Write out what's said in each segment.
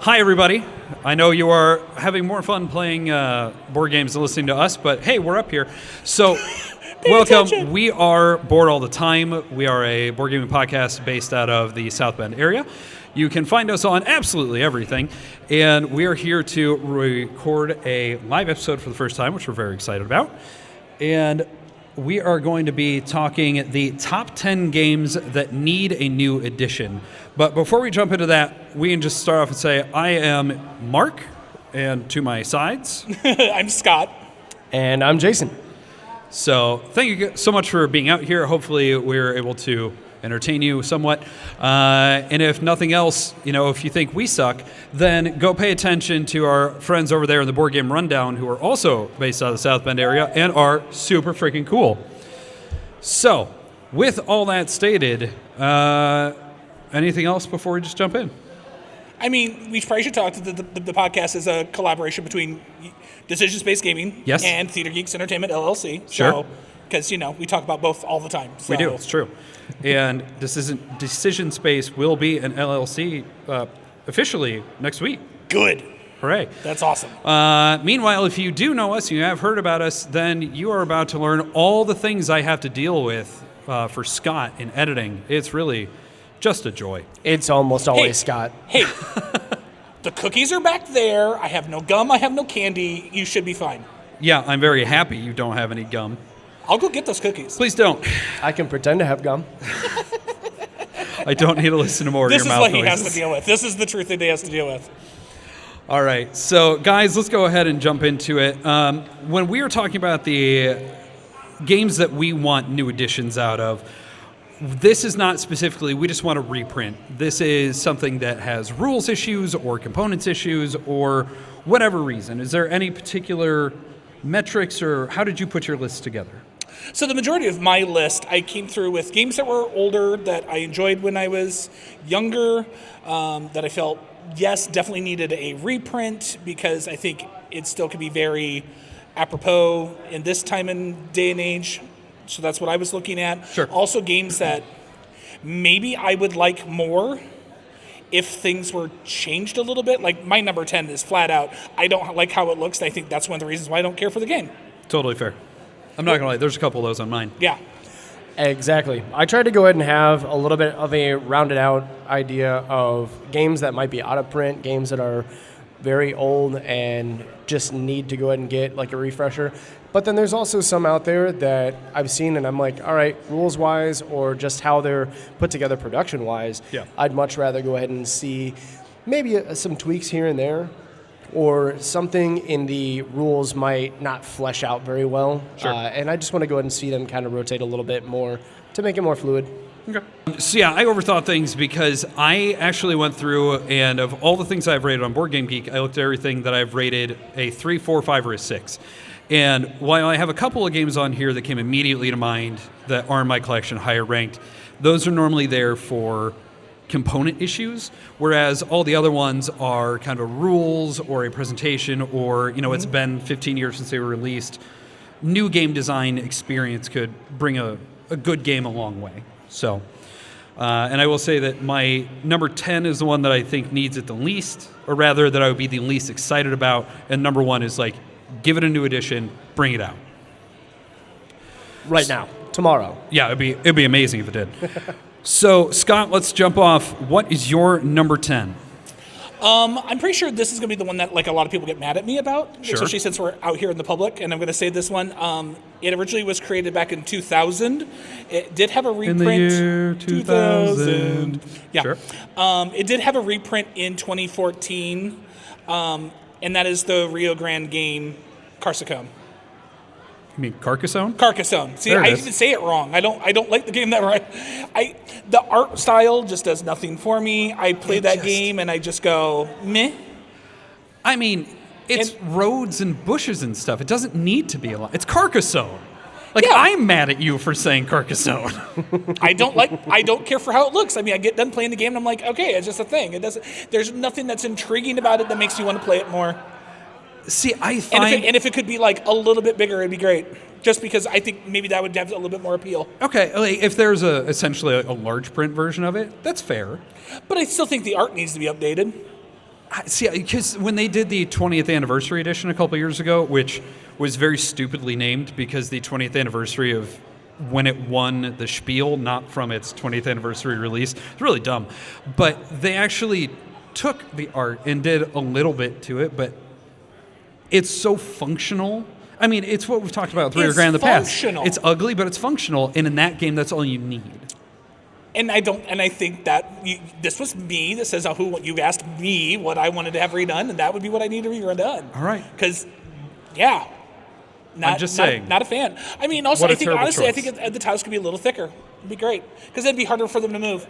Hi, everybody. I know you are having more fun playing board games than listening to us, but hey, we're up here. So, welcome. Attention. We are Bored All the Time. We are a board gaming podcast based out of the South Bend area. You can find us on absolutely everything, and we are here to record a live episode for the first time, which we're very excited about. And we are going to be talking the top 10 games that need a new edition. But before we jump into that, we can just start off and say, I am Mark, and to my sides. I'm Scott. And I'm Jason. So thank you so much for being out here. Hopefully we're able to entertain you somewhat. And if nothing else, if you think we suck, then go pay attention to our friends over there in the Board Game Rundown who are also based out of the South Bend area and are super freaking cool. So, with all that stated, anything else before we just jump in? I mean, we probably should talk that the podcast is a collaboration between Decision Space Gaming and Theater Geeks Entertainment, LLC. Sure. Because, we talk about both all the time. So. We do, it's true. And Decision Space will be an LLC officially next week. Good. Hooray. That's awesome. Meanwhile, if you do know us, you have heard about us, then you are about to learn all the things I have to deal with for Scott in editing. It's really just a joy. It's almost always Scott. Hey, the cookies are back there. I have no gum. I have no candy. You should be fine. Yeah, I'm very happy you don't have any gum. I'll go get those cookies. Please don't. I can pretend to have gum. I don't need to listen to more of your mouth noises. This is what he has to deal with. This is the truth that he has to deal with. All right. So, guys, let's go ahead and jump into it. When we were talking about the games that we want new editions out of, this is not specifically, we just want to reprint. This is something that has rules issues or components issues or whatever reason. Is there any particular metrics or how did you put your list together? So the majority of my list, I came through with games that were older that I enjoyed when I was younger, that I felt, yes, definitely needed a reprint because I think it still could be very apropos in this time and day and age. So that's what I was looking at. Sure. Also games that maybe I would like more if things were changed a little bit. Like my number 10 is flat out, I don't like how it looks, and I think that's one of the reasons why I don't care for the game. Totally fair. I'm not going to lie, there's a couple of those on mine. Yeah. Exactly. I tried to go ahead and have a little bit of a rounded out idea of games that might be out of print, games that are very old and just need to go ahead and get like a refresher. But then there's also some out there that I've seen and I'm like, all right, rules-wise or just how they're put together production-wise, I'd much rather go ahead and see maybe some tweaks here and there or something in the rules might not flesh out very well. Sure. And I just want to go ahead and see them kind of rotate a little bit more to make it more fluid. Okay. So yeah, I overthought things because I actually went through and of all the things I've rated on Board Game Geek, I looked at everything that I've rated a 3, 4, 5, or a 6. And while I have a couple of games on here that came immediately to mind that are in my collection higher ranked, those are normally there for component issues, whereas all the other ones are kind of rules or a presentation or, it's been 15 years since they were released. New game design experience could bring a good game a long way. So, and I will say that my number 10 is the one that I think needs it the least, or rather that I would be the least excited about, and number 1 is like, give it a new edition, bring it out. Right now, tomorrow. Yeah, it'd be amazing if it did. So, Scott, let's jump off. What is your number 10? I'm pretty sure this is going to be the one that like a lot of people get mad at me about, especially since we're out here in the public, and I'm going to say this one. It originally was created back in 2000. It did have a reprint. In the year 2000. Yeah. Sure. It did have a reprint in 2014, and that is the Rio Grande game, Carcassonne. You mean Carcassonne? Carcassonne. See, There it I is. didn't say it wrong. I don't like the game that right. The art style just does nothing for me. I play that game and I just go meh. I mean, it's roads and bushes and stuff. It doesn't need to be a lot. It's Carcassonne. Like, Yeah. I'm mad at you for saying Carcassonne. I don't care for how it looks. I mean, I get done playing the game and I'm like, okay, it's just a thing. There's nothing that's intriguing about it that makes you want to play it more. See, I find... And if it could be like a little bit bigger, it'd be great. Just because I think maybe that would have a little bit more appeal. Okay, like if there's essentially a large print version of it, that's fair. But I still think the art needs to be updated. See, because when they did the 20th anniversary edition a couple years ago, which was very stupidly named because the 20th anniversary of when it won the Spiel, not from its 20th anniversary release, it's really dumb. But they actually took the art and did a little bit to it, but it's so functional. I mean, it's what we've talked about with Rio Grande in the past. It's ugly, but it's functional, and in that game, that's all you need. And I think that this was me. This is you asked me what I wanted to have redone, and that would be what I need to be redone. All right. Because, I'm just saying. Not a fan. I mean, also, I think honestly, I think the tiles could be a little thicker. It'd be great because it'd be harder for them to move.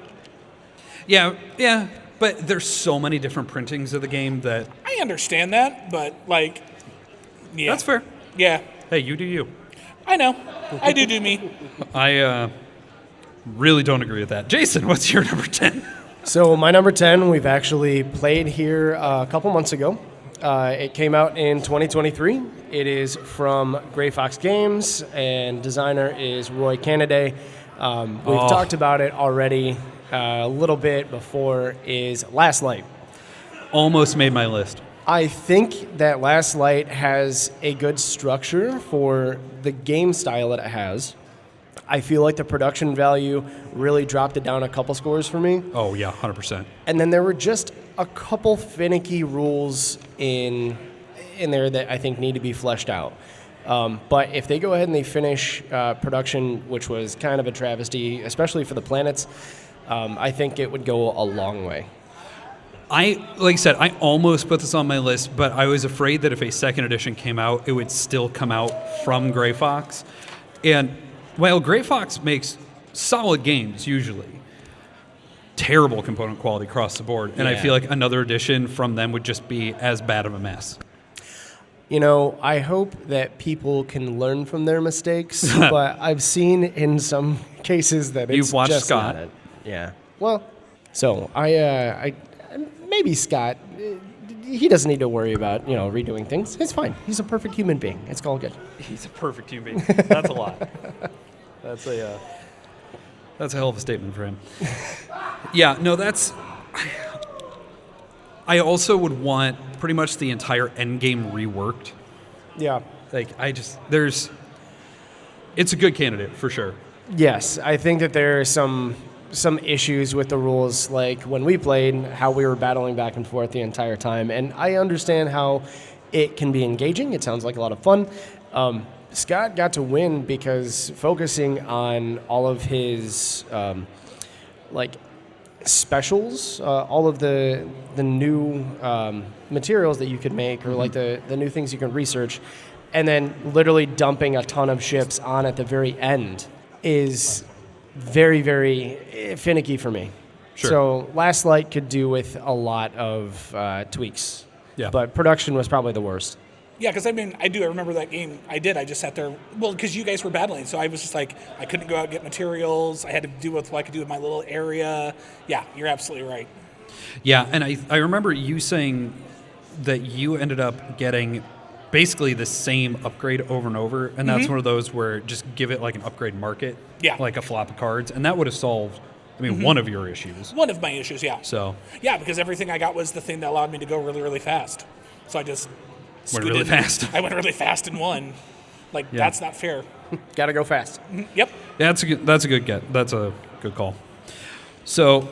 Yeah. But there's so many different printings of the game that I understand that, but that's fair. Yeah. Hey, you do you. I know. I do me. I really don't agree with that. Jason, what's your number 10? So my number 10, we've actually played here a couple months ago. It came out in 2023. It is from Gray Fox Games, and designer is Roy Cannaday. We've talked about it already a little bit before, is Last Light. Almost made my list. I think that Last Light has a good structure for the game style that it has. I feel like the production value really dropped it down a couple scores for me. Oh, yeah, 100%. And then there were just a couple finicky rules in there that I think need to be fleshed out. But if they go ahead and they finish production, which was kind of a travesty, especially for the planets, I think it would go a long way. Like I said, I almost put this on my list, but I was afraid that if a second edition came out, it would still come out from Gray Fox. And while Gray Fox makes solid games usually, terrible component quality across the board, and I feel like another edition from them would just be as bad of a mess. You know, I hope that people can learn from their mistakes, but I've seen in some cases that it's You've watched just Scott. not it. Yeah. Well, so I maybe Scott, he doesn't need to worry about, redoing things. It's fine. He's a perfect human being. It's all good. He's a perfect human being. That's a lot. That's a hell of a statement for him. Yeah, no, I also would want pretty much the entire endgame reworked. Yeah. It's a good candidate for sure. Yes, I think that there are some issues with the rules, like when we played, how we were battling back and forth the entire time. And I understand how it can be engaging. It sounds like a lot of fun. Scott got to win because focusing on all of his specials, all of the new materials that you could make, or like the new things you can research, and then literally dumping a ton of ships on at the very end is very, very finicky for me. Sure. So Last Light could do with a lot of tweaks. Yeah. But production was probably the worst. Yeah, because I remember that game. I just sat there, because you guys were battling, so I was just like, I couldn't go out and get materials. I had to do what I could do with my little area. Yeah, you're absolutely right. Yeah, and I remember you saying that you ended up getting basically the same upgrade over and over, and that's one of those where just give it like an upgrade market, like a flop of cards, and that would have solved, one of your issues. One of my issues, yeah. So yeah, because everything I got was the thing that allowed me to go really, really fast. So I just went really fast. I went really fast and won. That's not fair. Got to go fast. Yep. Yeah, that's a good get. That's a good call. So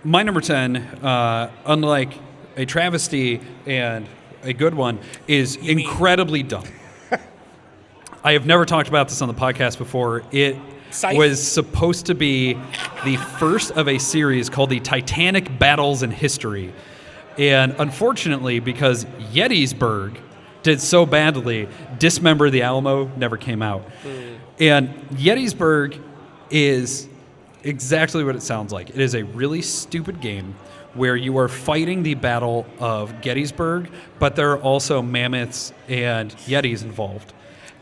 my number 10, unlike a travesty and a good one, is incredibly dumb. I have never talked about this on the podcast before. It was supposed to be the first of a series called the Titanic Battles in History. And unfortunately, because Gettysburg did so badly, Dismember the Alamo never came out. And Gettysburg is exactly what it sounds like. It is a really stupid game where you are fighting the Battle of Gettysburg, but there are also mammoths and yetis involved.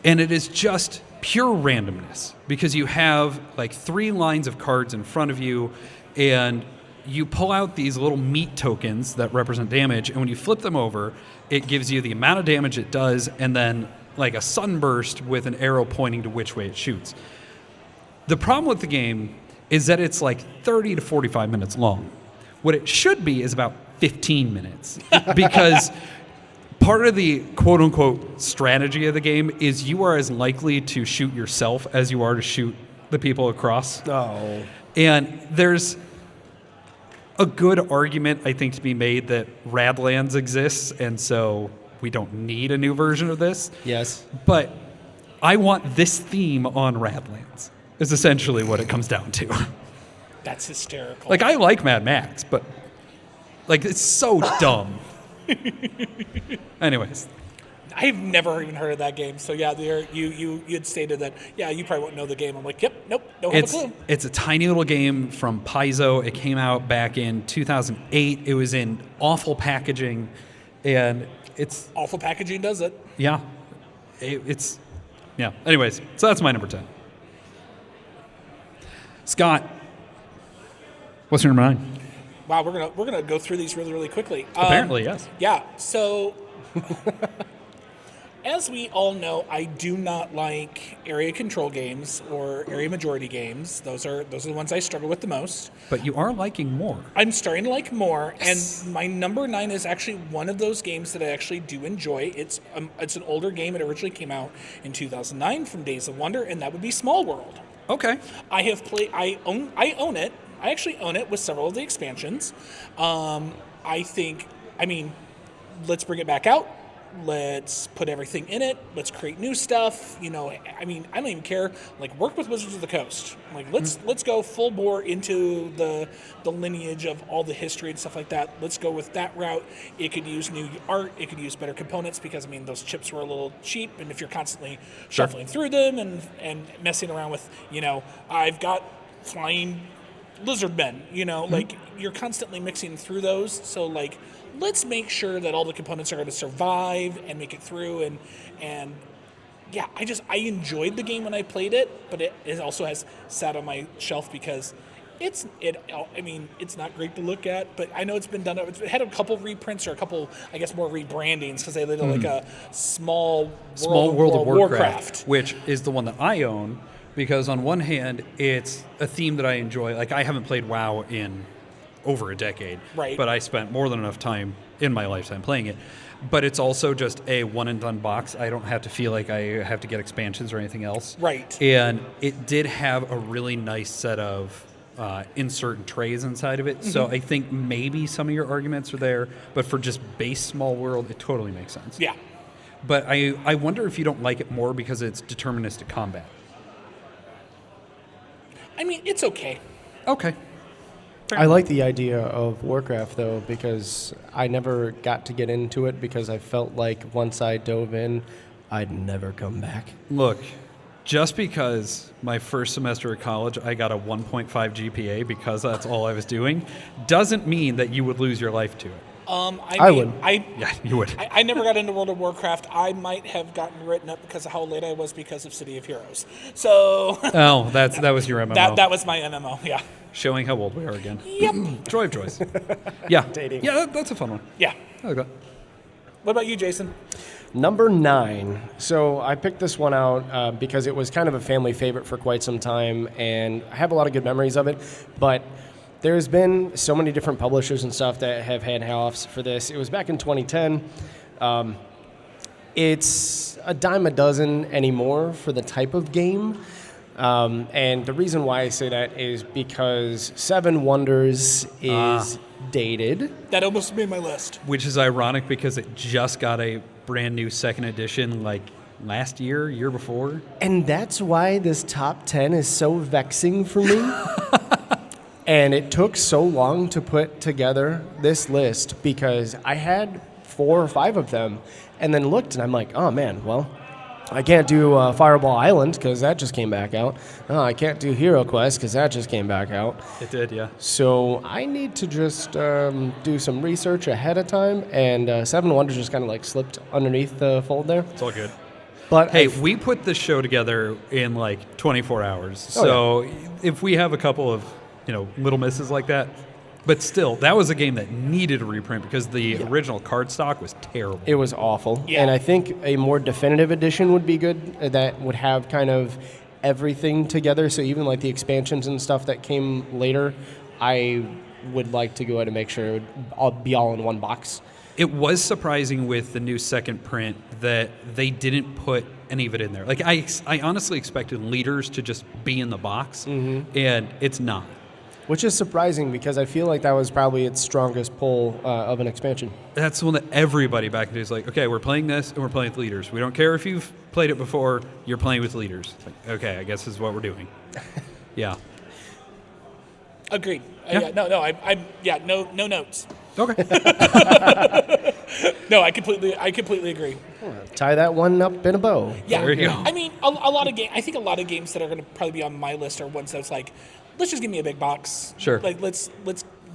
And it is just pure randomness because you have 3 lines of cards in front of you, and you pull out these little meat tokens that represent damage, and when you flip them over, it gives you the amount of damage it does, and then a sunburst with an arrow pointing to which way it shoots. The problem with the game is that it's 30 to 45 minutes long. What it should be is about 15 minutes because part of the quote-unquote strategy of the game is you are as likely to shoot yourself as you are to shoot the people across. Oh. And there's a good argument, I think, to be made that Radlands exists, and so we don't need a new version of this. Yes. But I want this theme on Radlands, is essentially what it comes down to. That's hysterical. Like, I like Mad Max, but, like, it's so dumb. Anyways. I've never even heard of that game. So, yeah, you had stated that, yeah, you probably won't know the game. I'm like, yep, nope, don't have a clue. It's a tiny little game from Paizo. It came out back in 2008. It was in awful packaging, and it's... Awful packaging does it. Yeah. It's... Yeah. Anyways, so that's my number 10. Scott, what's your number 9? Wow, we're gonna go through these really, really quickly. Apparently, yes. Yeah, so... As we all know, I do not like area control games or area majority games. Those are the ones I struggle with the most. But you are liking more. I'm starting to like more, Yes. and my number 9 is actually one of those games that I actually do enjoy. It's an older game. It originally came out in 2009 from Days of Wonder, and that would be Small World. Okay. I have played. I own it. I actually own it with several of the expansions. I think. I mean, let's bring it back out. Let's put everything in it. Let's create new stuff. You know, I mean, I don't even care. Like, work with Wizards of the Coast. Like, let's go full bore into the lineage of all the history and stuff like that. Let's go with that route. It could use new art. It could use better components because, I mean, those chips were a little cheap. And if you're constantly shuffling through them and messing around with, you know, I've got flying lizard men, you know, like, you're constantly mixing through those. So, like, let's make sure that all the components are going to survive and make it through. And yeah, I enjoyed the game when I played it, but it also has sat on my shelf because it's not great to look at, but I know it's been done. It's had a couple reprints or a couple, I guess, more rebrandings because they did like a small World of Warcraft, which is the one that I own because on one hand, it's a theme that I enjoy. Like, I haven't played WoW in over a decade, right? But I spent more than enough time in my lifetime playing it. But it's also just a one and done box. I don't have to feel like I have to get expansions or anything else. Right. And it did have a really nice set of insert and trays inside of it. Mm-hmm. So I think maybe some of your arguments are there, but for just base Small World, it totally makes sense. Yeah. But I wonder if you don't like it more because it's deterministic combat. I mean, it's okay. Okay. I like the idea of Warcraft, though, because I never got to get into it because I felt like once I dove in, I'd never come back. Look, just because my first semester of college I got a 1.5 GPA because that's all I was doing, doesn't mean that you would lose your life to it. I would. Yeah, you would. I never got into World of Warcraft. I might have gotten written up because of how late I was because of City of Heroes. So. Oh, that was your MMO. That was my MMO. Yeah. Showing how old we are again. Yep. Joy of joys. Yeah. Dating. Yeah, that's a fun one. Yeah. I like that. What about you, Jason? Number 9. So I picked this one out because it was kind of a family favorite for quite some time, and I have a lot of good memories of it. But there's been so many different publishers and stuff that have had halves for this. It was back in 2010. It's a dime a dozen anymore for the type of game. And the reason why I say that is because Seven Wonders is dated. That almost made my list. Which is ironic because it just got a brand new second edition like last year before. And that's why this top 10 is so vexing for me. And it took so long to put together this list because I had 4 or 5 of them and then looked and I'm like, oh man, well, I can't do Fireball Island because that just came back out. Oh, I can't do Hero Quest because that just came back out. It did, yeah. So I need to just do some research ahead of time, and Seven Wonders just kind of like slipped underneath the fold there. It's all good. But hey, we put this show together in like 24 hours. So if we have a couple of, little misses like that, but still, that was a game that needed a reprint because the original card stock was terrible. It was awful. Yeah. And I think a more definitive edition would be good that would have kind of everything together. So even like the expansions and stuff that came later, I would like to go ahead and make sure it would all be all in one box. It was surprising with the new second print that they didn't put any of it in there. Like I honestly expected leaders to just be in the box, and it's not. Which is surprising because I feel like that was probably its strongest pull of an expansion. That's the one that everybody back in the day is like, okay, we're playing this and we're playing with leaders. We don't care if you've played it before, you're playing with leaders. It's like, okay, I guess this is what we're doing. Yeah. Agreed. Yeah. No notes. Okay. No, I completely agree. Tie that one up in a bow. Yeah, There you go. I mean, a lot of I think a lot of games that are going to probably be on my list are ones that's like, let's just give me a big box. Sure. Like let's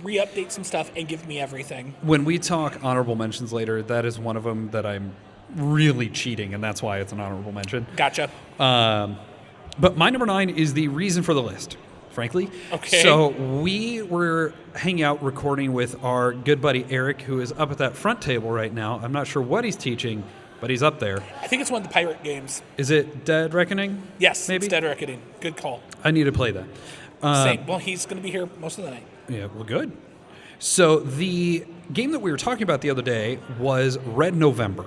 re-update some stuff and give me everything. When we talk honorable mentions later, that is one of them that I'm really cheating, and that's why it's an honorable mention. Gotcha. But my number 9 is the reason for the list, frankly. Okay. So we were hanging out recording with our good buddy Eric, who is up at that front table right now. I'm not sure what he's teaching, but he's up there. I think it's one of the pirate games. Is it Dead Reckoning? Yes, maybe? it's Dead Reckoning. Good call. I need to play that. Same. Well, he's going to be here most of the night. Yeah, well, good. So the game that we were talking about the other day was Red November.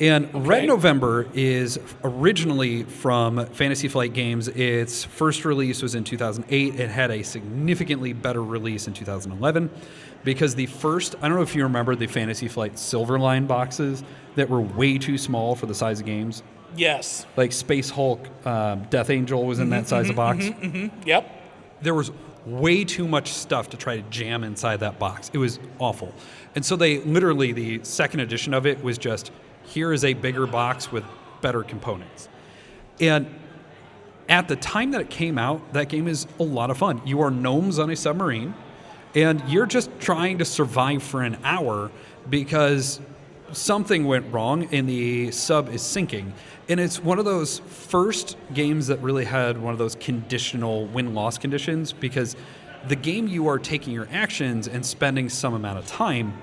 And Red November is originally from Fantasy Flight Games. Its first release was in 2008. It had a significantly better release in 2011 because the first, I don't know if you remember the Fantasy Flight Silverline boxes that were way too small for the size of games. Yes. Like Space Hulk, Death Angel was in that size of box. Yep. There was way too much stuff to try to jam inside that box. It was awful. And so they literally, the second edition of it was just, here is a bigger box with better components. And at the time that it came out, that game is a lot of fun. You are gnomes on a submarine, and you're just trying to survive for an hour because something went wrong and the sub is sinking. And it's one of those first games that really had one of those conditional win-loss conditions because the game you are taking your actions and spending some amount of time,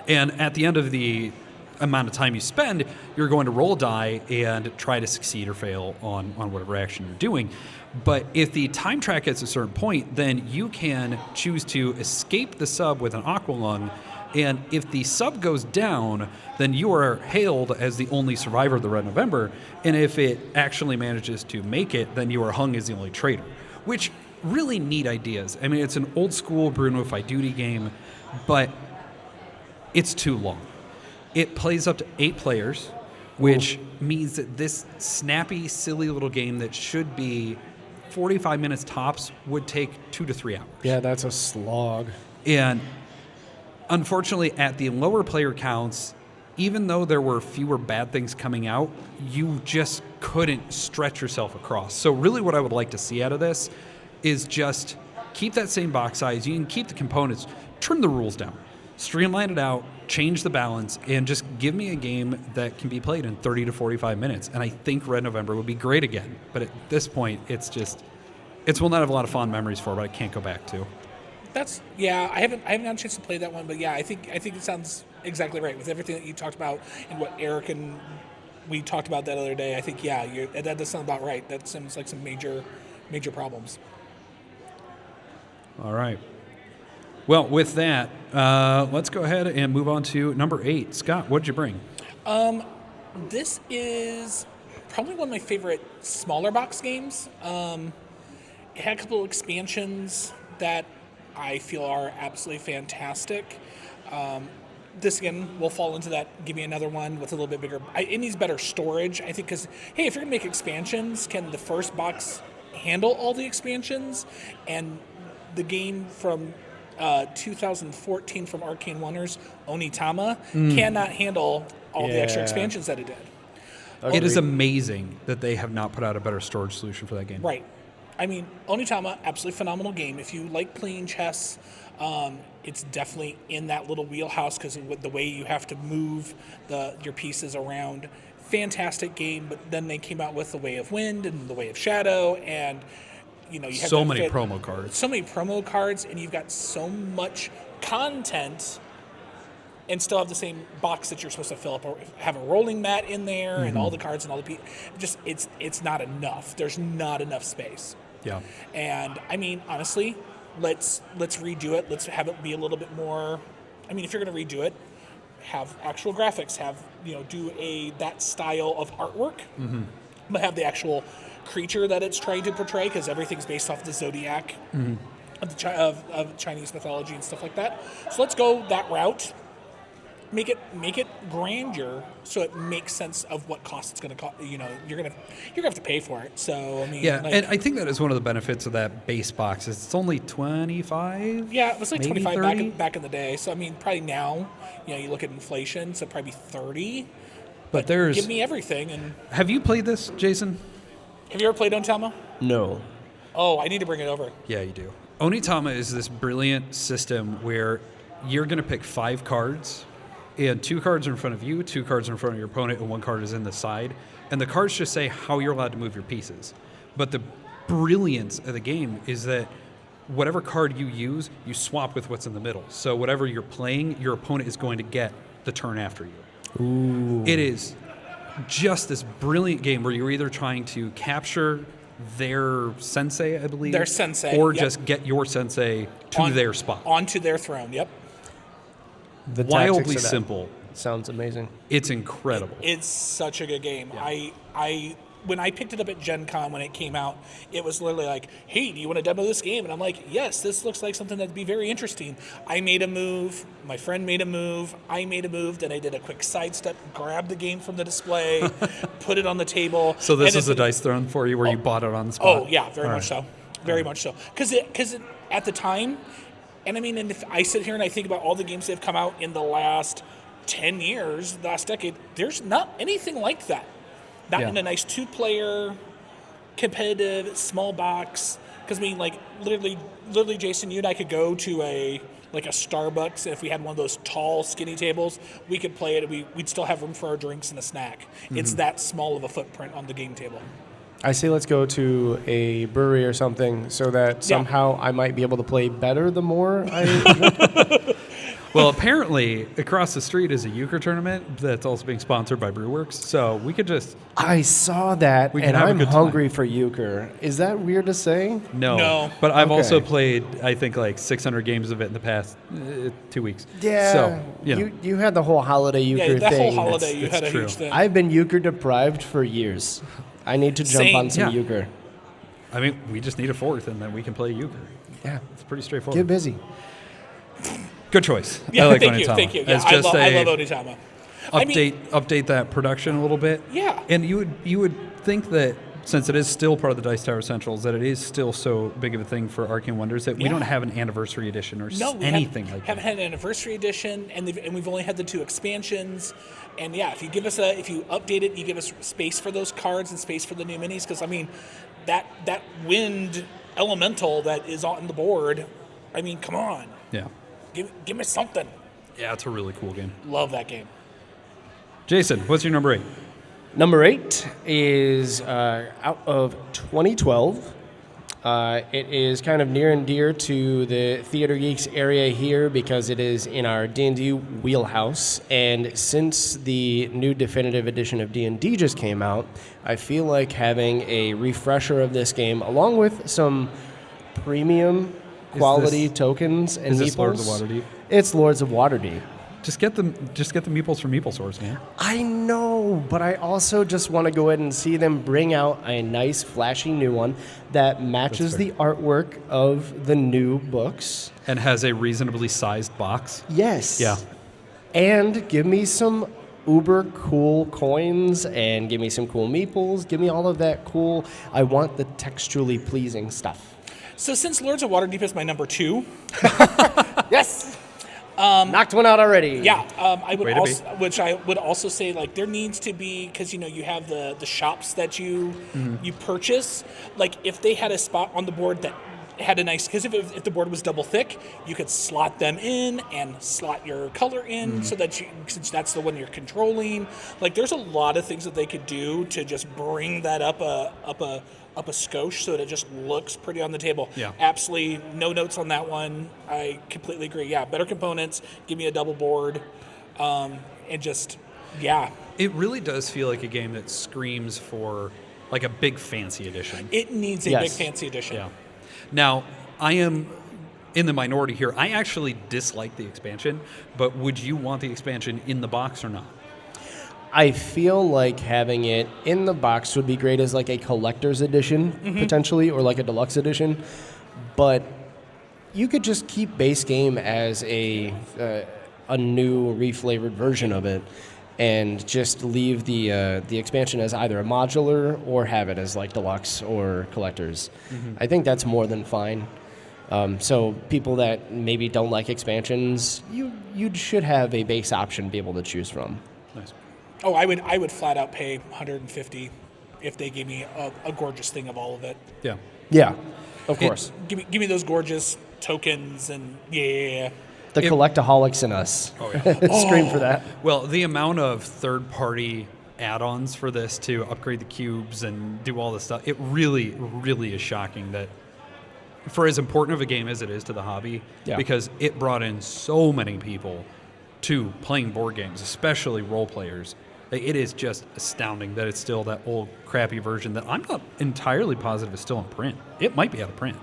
and at the end of the amount of time you spend, you're going to roll a die and try to succeed or fail on whatever action you're doing. But if the time track gets a certain point, then you can choose to escape the sub with an aqua lung, and if the sub goes down, then you are hailed as the only survivor of the Red November, and if it actually manages to make it, then you are hung as the only traitor, which really neat ideas. I mean, it's an old school Bruno Fight Duty game, but it's too long. It plays up to 8 players, which means that this snappy, silly little game that should be 45 minutes tops would take 2 to 3 hours. Yeah, that's a slog. And unfortunately, at the lower player counts, even though there were fewer bad things coming out, you just couldn't stretch yourself across. So really what I would like to see out of this is just keep that same box size. You can keep the components, trim the rules down, streamline it out, change the balance, and just give me a game that can be played in 30 to 45 minutes. And I think Red November would be great again. But at this point, it's one that I have a lot of fond memories for, but I can't go back to. I haven't had a chance to play that one, but yeah, I think it sounds exactly right with everything that you talked about and what Eric and we talked about that other day. I think that does sound about right. That sounds like some major problems. All right. Well, with that, let's go ahead and move on to number 8. Scott, what did you bring? This is probably one of my favorite smaller box games. It had a couple of expansions that I feel are absolutely fantastic. This, again, will fall into that, give me another one with a little bit bigger. It needs better storage, I think, because, hey, if you're going to make expansions, can the first box handle all the expansions? And the game from 2014 from Arcane Wonders, Onitama, cannot handle all the extra expansions that it did. It is amazing that they have not put out a better storage solution for that game. Right. I mean, Onitama, absolutely phenomenal game. If you like playing chess, it's definitely in that little wheelhouse because of the way you have to move your pieces around. Fantastic game, but then they came out with The Way of Wind and The Way of Shadow, and you have so many promo cards. So many promo cards, and you've got so much content and still have the same box that you're supposed to fill up, or have a rolling mat in there and all the cards and all the pieces. It's not enough. There's not enough space. Yeah. And I mean, honestly, let's redo it. Let's have it be a little bit more. I mean, if you're going to redo it, have actual graphics, have do that style of artwork, but have the actual creature that it's trying to portray, because everything's based off the zodiac of Chinese mythology and stuff like that. So let's go that route. Make it grandeur, so it makes sense of what cost it's going to cost. You're gonna have to pay for it. So I mean, and I think that is one of the benefits of that base box. Is it's only $25. Yeah, it was like maybe $25 back in the day. So I mean, probably now, you look at inflation, so probably $30. But there's give me everything. And have you played this, Jason? have you ever played Onitama? No. Oh, I need to bring it over. Yeah, you do. Onitama is this brilliant system where you're going to pick 5 cards, and 2 cards are in front of you, 2 cards are in front of your opponent, and 1 card is in the side. And the cards just say how you're allowed to move your pieces. But the brilliance of the game is that whatever card you use, you swap with what's in the middle. So whatever you're playing, your opponent is going to get the turn after you. Ooh. It is just this brilliant game where you're either trying to capture their sensei, I believe. Their sensei, or yep. just get your sensei to their spot. Onto their throne, yep. The Wildly tactics of that simple. Sounds amazing. It's incredible. It's such a good game. Yeah. I when I picked it up at Gen Con when it came out, it was literally like, hey, do you want to demo this game? And I'm like, yes, this looks like something that'd be very interesting. I made a move. My friend made a move. I made a move. Then I did a quick sidestep, grabbed the game from the display, put it on the table. So this is a dice throne for you where you bought it on the spot? Oh, yeah, very much so. Very much so. Because at the time, and I mean, and if I sit here and I think about all the games that have come out in the last 10 years, the last decade, there's not anything like that. Not in a nice 2-player, competitive, small box. Because, I mean, like, literally, Jason, you and I could go to a Starbucks, and if we had one of those tall, skinny tables, we could play it, and we'd still have room for our drinks and a snack. Mm-hmm. It's that small of a footprint on the game table. I say let's go to a brewery or something so that somehow I might be able to play better the more I... Well, apparently, across the street is a euchre tournament that's also being sponsored by Brewworks, so we could just... I saw that, and I'm hungry for euchre. Is that weird to say? No. But I've also played, I think, like 600 games of it in the past 2 weeks. Yeah. So, you had the whole holiday euchre thing. Yeah, that whole holiday, you had a true. huge thing. I've been euchre deprived for years. I need to jump on some euchre. I mean, we just need a 4th, and then we can play euchre. Yeah. It's pretty straightforward. Get busy. Good choice. Yeah, I like thank Onitama. you. Yeah, It's just I love Onitama. Update that production a little bit. Yeah. And you would think that since it is still part of the Dice Tower Essentials, that it is still so big of a thing for Arcane Wonders that we don't have an anniversary edition or anything like that. Haven't had an anniversary edition, and we've only had the 2 expansions. And yeah, if you update it, you give us space for those cards and space for the new minis, because I mean, that wind elemental that is on the board, I mean, come on. Yeah. Give me something. Yeah, it's a really cool game. Love that game. Jason, what's your number 8? Number 8 is out of 2012. It is kind of near and dear to the Theater Geeks area here because it is in our D&D wheelhouse. And since the new definitive edition of D&D just came out, I feel like having a refresher of this game, along with some premium quality tokens and is meeples. This Lords of Waterdeep? It's Lords of Waterdeep. Just get the meeples from Meeple Source, man. I know, but I also just want to go ahead and see them bring out a nice, flashy new one that matches the artwork of the new books. And has a reasonably sized box. Yes. Yeah. And give me some uber cool coins and give me some cool meeples. Give me all of that cool. I want the texturally pleasing stuff. So since Lords of Waterdeep is my number 2. Yes. Knocked one out already. Yeah, I would also say, like, there needs to be, because you have the shops that you purchase. Like, if they had a spot on the board that had a nice, because if the board was double thick, you could slot them in and slot your color in so that since that's the one you're controlling. Like, there's a lot of things that they could do to just bring that up a skosh so that it just looks pretty on the table. Yeah. Absolutely no notes on that one. I completely agree. Yeah, better components. Give me a double board. And just, yeah. It really does feel like a game that screams for like a big fancy edition. It needs a big fancy edition. Yeah. Now, I am in the minority here. I actually dislike the expansion, but would you want the expansion in the box or not? I feel like having it in the box would be great as like a collector's edition, potentially, or like a deluxe edition. But you could just keep base game as a new reflavored version of it, and just leave the expansion as either a modular or have it as like deluxe or collectors. I think that's more than fine. So people that maybe don't like expansions, you should have a base option to be able to choose from. Nice. Oh, I would flat out pay $150 if they gave me a gorgeous thing of all of it. Yeah. Yeah, of course. Give me those gorgeous tokens and yeah. The collectaholics in us scream for that. Well, the amount of third-party add-ons for this to upgrade the cubes and do all this stuff, it really, really is shocking that for as important of a game as it is to the hobby, because it brought in so many people to playing board games, especially role players. It is just astounding that it's still that old crappy version that I'm not entirely positive is still in print. It might be out of print.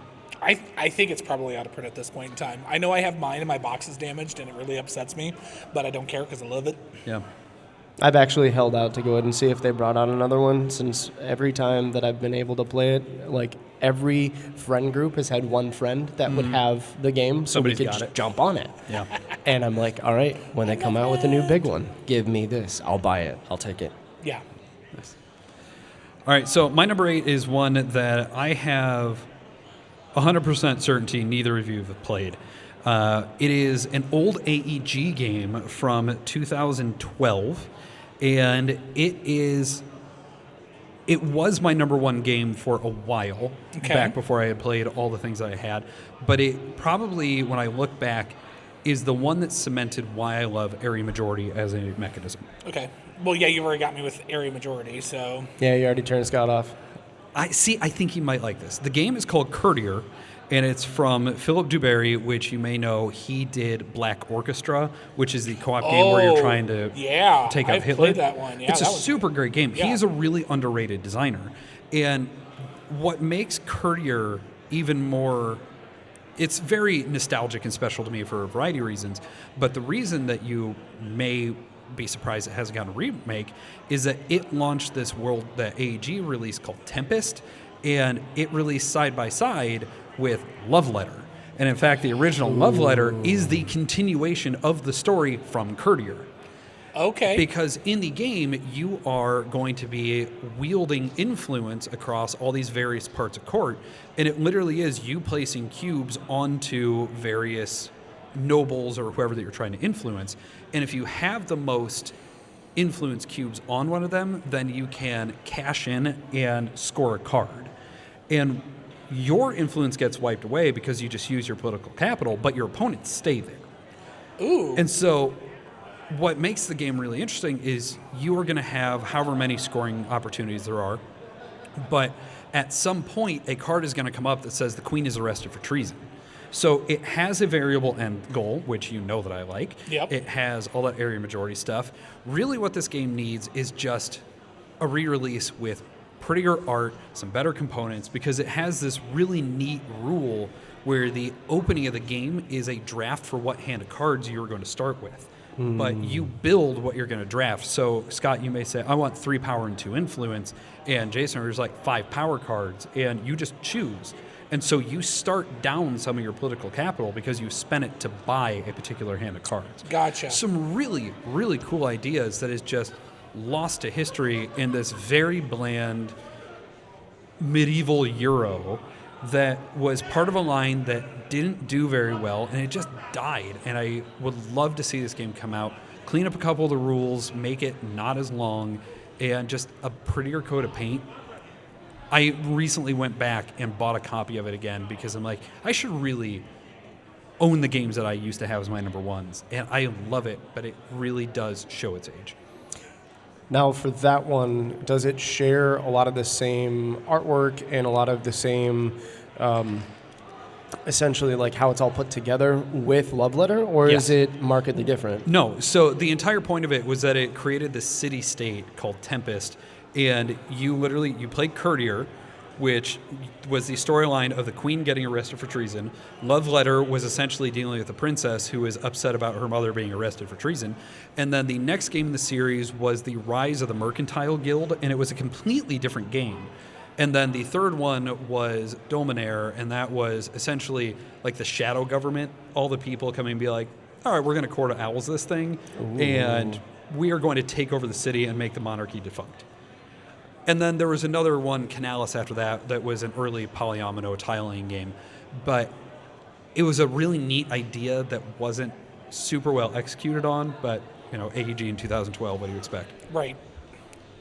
I think it's probably out of print at this point in time. I know I have mine and my box is damaged and it really upsets me, but I don't care because I love it. Yeah. I've actually held out to go ahead and see if they brought out another one, since every time that I've been able to play it, like every friend group has had one friend that would have the game, so Somebody's we could got just it. jump on it. Yeah. And I'm like, all right, when they come out with a new big one, give me this. I'll buy it. I'll take it. Yeah. All right, so my number 8 is one that I have 100% certainty neither of you have played. It is an old AEG game from 2012, and it was my number 1 game for a while, back before I had played all the things that I had. But it probably, when I look back, is the one that cemented why I love area majority as a mechanism. Okay. Well, yeah, you've already got me with area majority, so. Yeah, you already turned Scott off. I think you might like this. The game is called Courtier, and it's from Philip Dubarry, which you may know. He did Black Orchestra, which is the co-op game where you're trying to take out I've Hitler. played that one. Yeah, it's a that was super great game. Yeah. He is a really underrated designer. And what makes Courtier even more... It's very nostalgic and special to me for a variety of reasons, but the reason that you may be surprised it hasn't gotten a remake is that it launched this world that AEG released called Tempest, and it released side by side with Love Letter. And in fact, the original Love Letter is the continuation of the story from Courtier. Okay. Because in the game, you are going to be wielding influence across all these various parts of court, and it literally is you placing cubes onto various nobles or whoever that you're trying to influence. And if you have the most influence cubes on one of them, then you can cash in and score a card. And your influence gets wiped away because you just use your political capital, but your opponents stay there. Ooh. And so what makes the game really interesting is you are going to have however many scoring opportunities there are, but at some point a card is going to come up that says the queen is arrested for treason. So it has a variable end goal, which you know that I like. Yep. It has all that area majority stuff. Really what this game needs is just a re-release with prettier art, some better components, because it has this really neat rule where the opening of the game is a draft for what hand of cards you're going to start with. But you build what you're going to draft. So, Scott, you may say, I want 3 power and 2 influence. And Jason, there's like 5 power cards. And you just choose. And so you start down some of your political capital because you spent it to buy a particular hand of cards. Gotcha. Some really, really cool ideas that is just lost to history in this very bland medieval Euro that was part of a line that didn't do very well, and it just died. And I would love to see this game come out, clean up a couple of the rules, make it not as long, and just a prettier coat of paint. I recently went back and bought a copy of it again because I'm like, I should really own the games that I used to have as my number ones. And I love it, but it really does show its age. Now, for that one, does it share a lot of the same artwork and a lot of the same, essentially, like how it's all put together with Love Letter, or Yes. is it markedly different? No, so the entire point of it was that it created this city-state called Tempest, and you played Courtier, which was the storyline of the queen getting arrested for treason. Love Letter was essentially dealing with the princess who was upset about her mother being arrested for treason. And then the next game in the series was the Rise of the Mercantile Guild, and it was a completely different game. And then the third one was Dominaire, and that was essentially like the shadow government, all the people coming and be like, all right, we're going to Court of Owls this thing, and we are going to take over the city and make the monarchy defunct. And then there was another one, Canalis, after that, that was an early polyomino tile-laying game. But it was a really neat idea that wasn't super well executed on, but, AEG in 2012, what do you expect? Right.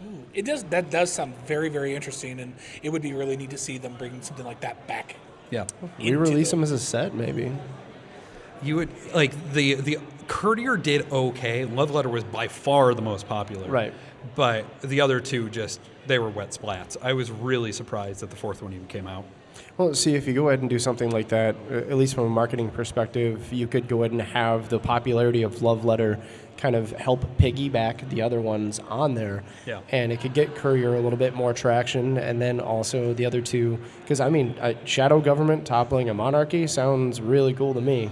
Ooh, that does sound very, very interesting, and it would be really neat to see them bring something like that back. Yeah. Re-release them as a set, maybe. You would, the Courtier did okay. Love Letter was by far the most popular. Right. But the other two they were wet splats. I was really surprised that the fourth one even came out. Well, see, if you go ahead and do something like that, at least from a marketing perspective, you could go ahead and have the popularity of Love Letter kind of help piggyback the other ones on there. Yeah. And it could get Courier a little bit more traction, and then also the other two. Because, shadow government toppling a monarchy sounds really cool to me.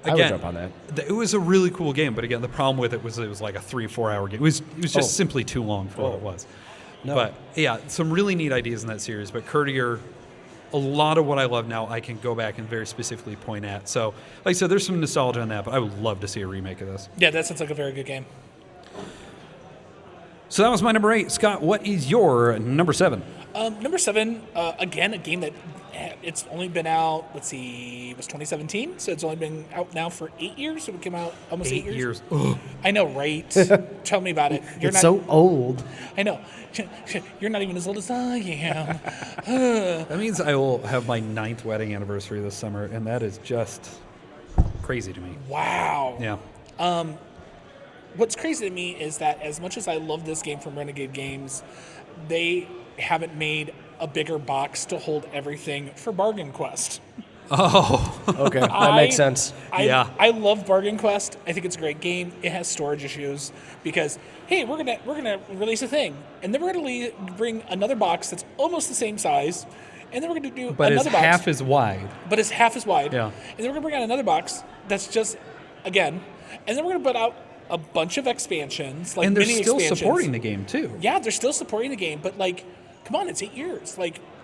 I would jump on that. It was a really cool game, but again, the problem with it was like a 3-4 hour game. It was just simply too long for what it was. No. But yeah, some really neat ideas in that series. But Courtier, a lot of what I love now, I can go back and very specifically point at. So, like I said, there's some nostalgia on that, but I would love to see a remake of this. Yeah, that sounds like a very good game. So that was my number 8. Scott, what is your number 7? Number 7, again, a game that it's only been out, it was 2017, so it's only been out now for 8 years. So it came out almost 8 years. Ugh. I know, right? Tell me about it. It's so old. I know. You're not even as old as I am. That means I will have my 9th wedding anniversary this summer, and that is just crazy to me. Wow. Yeah. What's crazy to me is that as much as I love this game from Renegade Games, they haven't made a bigger box to hold everything for Bargain Quest. Oh. Okay, that makes sense. I love Bargain Quest. I think it's a great game. It has storage issues because, hey, we're gonna release a thing, and then we're gonna bring another box that's almost the same size, and then we're gonna do But another it's box. half as wide. But it's half as wide. Yeah. And then we're gonna bring out another box that's just, again, and then we're gonna put out a bunch of expansions, like And they're mini still expansions. supporting the game, too. Yeah, they're still supporting the game, but come on, it's 8 years.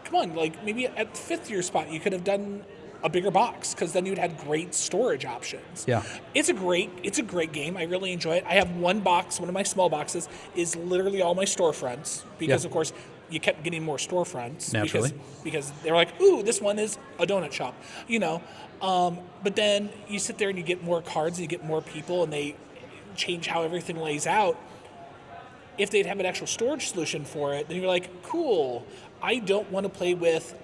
Come on, maybe at the 5th year spot, you could have done a bigger box because then you'd had great storage options. Yeah. It's a great game. I really enjoy it. I have one box, one of my small boxes is literally all my storefronts because, of course, you kept getting more storefronts. Naturally. Because they were like, ooh, this one is a donut shop, But then you sit there and you get more cards and you get more people and they change how everything lays out. If they'd have an actual storage solution for it, then you're like, cool, I don't want to play with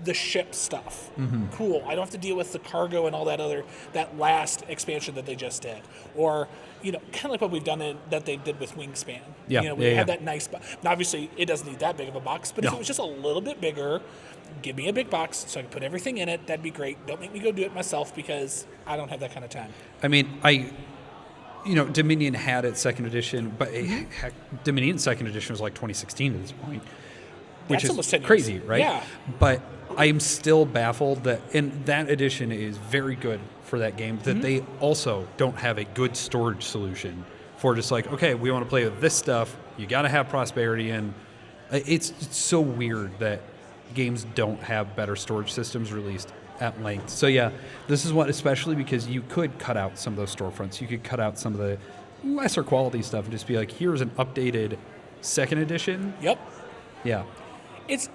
the ship stuff. Mm-hmm. Cool, I don't have to deal with the cargo and all that last expansion that they just did. Or, kind of like what we've done that they did with Wingspan. Yeah. We have that nice box. Now, obviously, it doesn't need that big of a box, but if No. it was just a little bit bigger, give me a big box so I can put everything in it. That'd be great. Don't make me go do it myself because I don't have that kind of time. I mean, Dominion had its 2nd edition, but heck, Dominion's 2nd edition was like 2016 at this point, which That's almost is 10 years. crazy, right? Yeah. But I'm still baffled and that edition is very good for that game, that they also don't have a good storage solution for just like, okay, we want to play with this stuff, you got to have Prosperity, and it's so weird that games don't have better storage systems released at length. So yeah, this is one, especially because you could cut out some of those storefronts. You could cut out some of the lesser quality stuff and just be like, here's an updated 2nd edition. Yep. Yeah. It's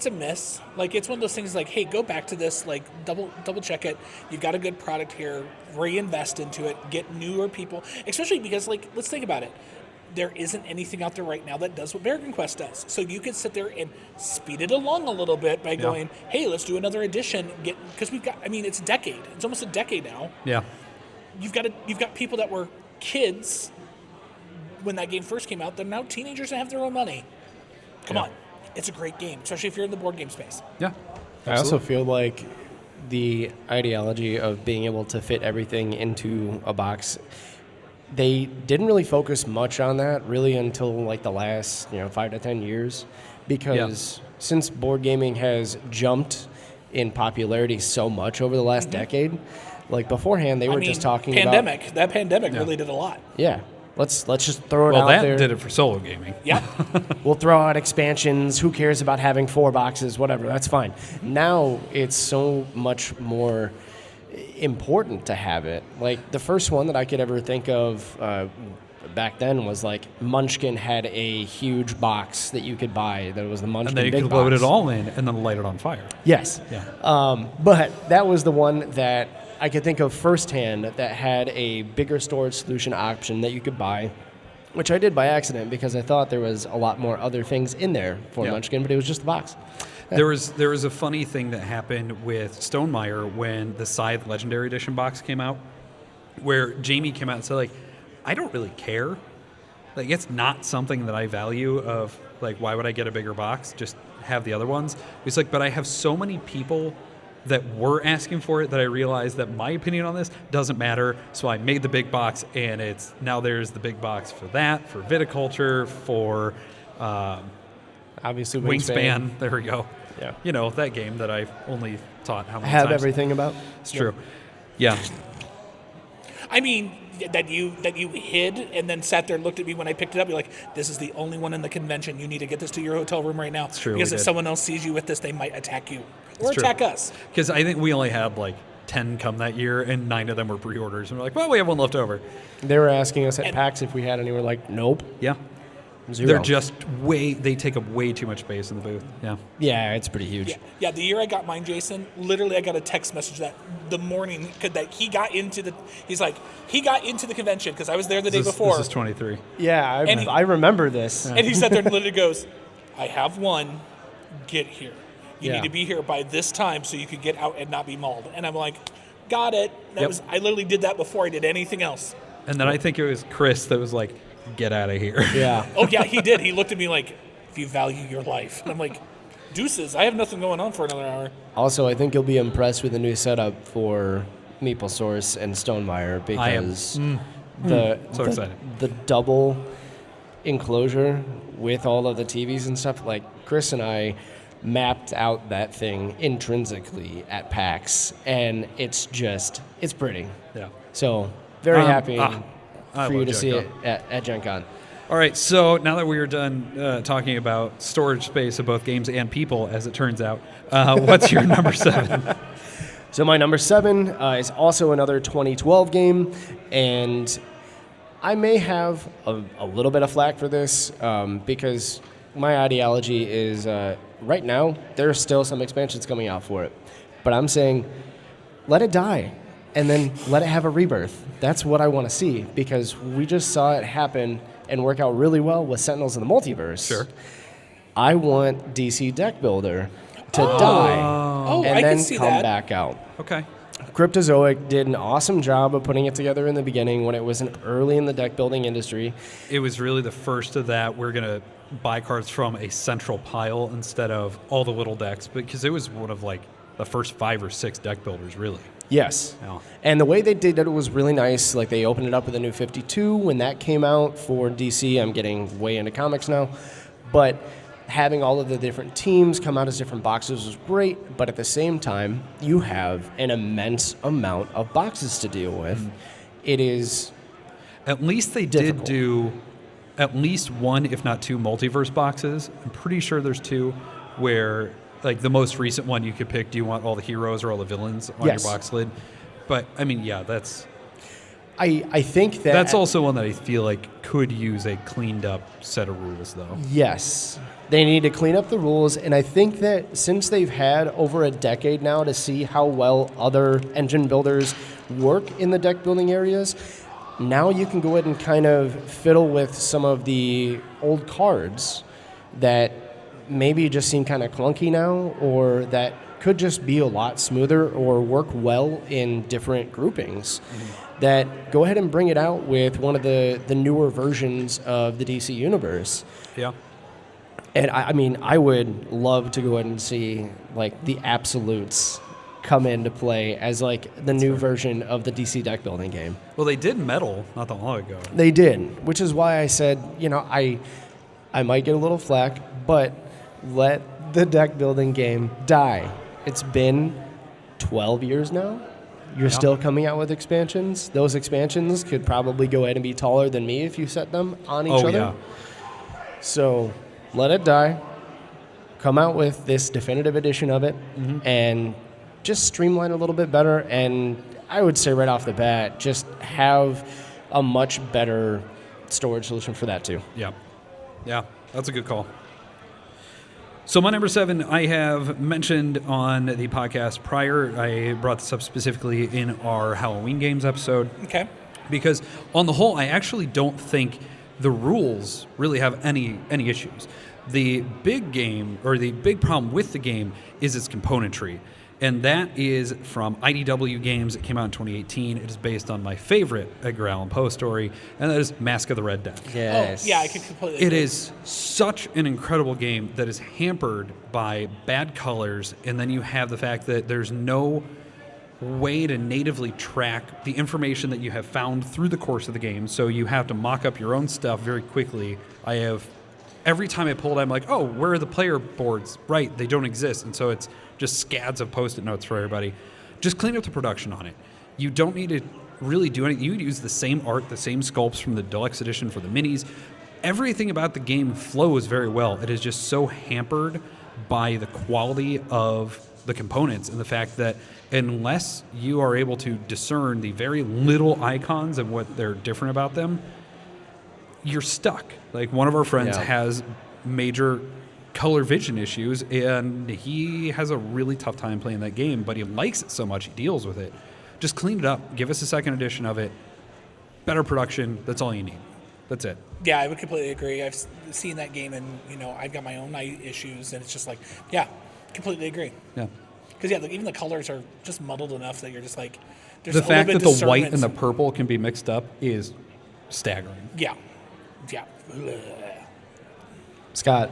a miss. It's one of those things like, hey, go back to this, double check it. You've got a good product here. Reinvest into it. Get newer people. Especially because, let's think about it. There isn't anything out there right now that does what Bargain Quest does. So you could sit there and speed it along a little bit by going, hey, let's do another edition. Because it's a decade. It's almost a decade now. Yeah. You've got people that were kids when that game first came out. They're now teenagers and have their own money. Come on. It's a great game, especially if you're in the board game space. Yeah. Absolutely. I also feel like the ideology of being able to fit everything into a box, they didn't really focus much on that really until the last 5 to 10 years, because since board gaming has jumped in popularity so much over the last decade, like beforehand they were just talking pandemic. about That pandemic really did a lot. Yeah. Let's just throw it Well, out that there. did it for solo gaming. Yeah. We'll throw out expansions. Who cares about having 4 boxes? Whatever. That's fine. Now it's so much more important to have it. Like the first one that I could ever think of back then was like Munchkin had a huge box that you could buy. That was the Munchkin And then you big could box. load it all in and then light it on fire. Yes. Yeah. But that was the one that I could think of firsthand that had a bigger storage solution option that you could buy, which I did by accident because I thought there was a lot more other things in there for Munchkin, but it was just the box. There was a funny thing that happened with Stonemaier when the Scythe Legendary Edition box came out, where Jamie came out and said, like, I don't really care. Like, it's not something that I value of, like, why would I get a bigger box? Just have the other ones. He's like, but I have so many people that were asking for it that I realized that my opinion on this doesn't matter. So I made the big box, and it's now there's the big box for that, for viticulture, for Obviously, Wingspan. There we go. Yeah. You know, that game that I've only taught how many Have times. everything about. It's true. Yeah. I mean, that you hid and then sat there and looked at me when I picked it up. You're like, this is the only one in the convention. You need to get this to your hotel room right now. It's true, Because we if did. someone else sees you with this, they might attack you or It's true. attack us. Because I think we only had like 10 come that year, and 9 of them were pre-orders. And we're like, well, we have one left over. They were asking us at PAX if we had any. We're like, nope. Yeah. 0. They're just they take up way too much space in the booth. Yeah. Yeah, it's pretty huge. Yeah, the year I got mine, Jason, literally I got a text message that the morning that he got into the convention because I was there the day before. This is 23. Yeah, I remember this. And he sat there and literally goes, I have one, get here. You Yeah. need to be here by this time so you could get out and not be mauled. And I'm like, got it. Yep. I literally did that before I did anything else. And then I think it was Chris that was like, get out of here. Yeah. Oh, yeah, he did. He looked at me like, if you value your life. And I'm like, deuces, I have nothing going on for another hour. Also, I think you'll be impressed with the new setup for Maple Source and Stonemaier because So excited. the double enclosure with all of the TVs and stuff, like Chris and I mapped out that thing intrinsically at PAX, and it's pretty. Yeah. So very happy I for you love to Gen see Con. it at Gen Con. All right, so now that we are done talking about storage space of both games and people, as it turns out, what's your number 7? So my number 7 is also another 2012 game, and I may have a little bit of flack for this because my ideology is right now there's still some expansions coming out for it, but I'm saying let it die and then let it have a rebirth. That's what I want to see because we just saw it happen and work out really well with Sentinels in the Multiverse. Sure. I want DC Deck Builder to die Oh, and I then can see come that. back out. Okay. Cryptozoic did an awesome job of putting it together in the beginning when it was early in the deck building industry. It was really the first of that. We're going to buy cards from a central pile instead of all the little decks because it was one of like the first 5 or 6 deck builders, really. Yes. Yeah. And the way they did it was really nice. Like they opened it up with a new 52 when that came out for DC. I'm getting way into comics now. But having all of the different teams come out as different boxes was great. But at the same time, you have an immense amount of boxes to deal with. Mm-hmm. It is At least they difficult. did do at least 1, if not 2, multiverse boxes. I'm pretty sure there's 2 where, like, the most recent one you could pick, do you want all the heroes or all the villains on Yes. your box lid? But, I mean, yeah, that's I think that that's also one that I feel like could use a cleaned up set of rules, though. Yes. They need to clean up the rules, and I think that since they've had over a decade now to see how well other engine builders work in the deck building areas, now you can go ahead and kind of fiddle with some of the old cards that maybe just seem kind of clunky now, or that could just be a lot smoother or work well in different groupings. That go ahead and bring it out with one of the newer versions of the DC Universe. Yeah. And I mean, I would love to go ahead and see like the absolutes come into play as like the new version of the DC deck building game. Well, they did metal not that long ago. They did, which is why I said, I might get a little flack, but let the deck building game die. It's been 12 years now. You're still coming out with expansions. Those expansions could probably go ahead and be taller than me if you set them on each other. Yeah. So let it die. Come out with this definitive edition of it and just streamline a little bit better. And I would say right off the bat, just have a much better storage solution for that too. Yeah. Yeah, that's a good call. So my number 7, I have mentioned on the podcast prior. I brought this up specifically in our Halloween games episode. Okay. Because on the whole, I actually don't think the rules really have any issues. The big game, or the big problem with the game, is its componentry. And that is from IDW Games. It came out in 2018. It is based on my favorite Edgar Allan Poe story, and that is Mask of the Red Death. Yes. Oh, yeah, I can completely It agree. is such an incredible game that is hampered by bad colors, and then you have the fact that there's no way to natively track the information that you have found through the course of the game, so you have to mock up your own stuff very quickly. Every time I pull it, I'm like, oh, where are the player boards? Right, they don't exist, and so it's just scads of Post-it notes for everybody. Just clean up the production on it. You don't need to really do anything. You would use the same art, the same sculpts from the deluxe edition for the minis. Everything about the game flows very well. It is just so hampered by the quality of the components and the fact that unless you are able to discern the very little icons and what they're different about them, you're stuck. Like, one of our friends has major color vision issues, and he has a really tough time playing that game, but he likes it so much he deals with it. Just clean it up. Give us a second edition of it. Better production. That's all you need. That's it. Yeah, I would completely agree. I've seen that game, and I've got my own eye issues, and it's just like, yeah, completely agree. Yeah. Because even the colors are just muddled enough that you're just like, there's the a little fact bit that of the white and the discernment. purple can be mixed up is staggering. Yeah. Scott,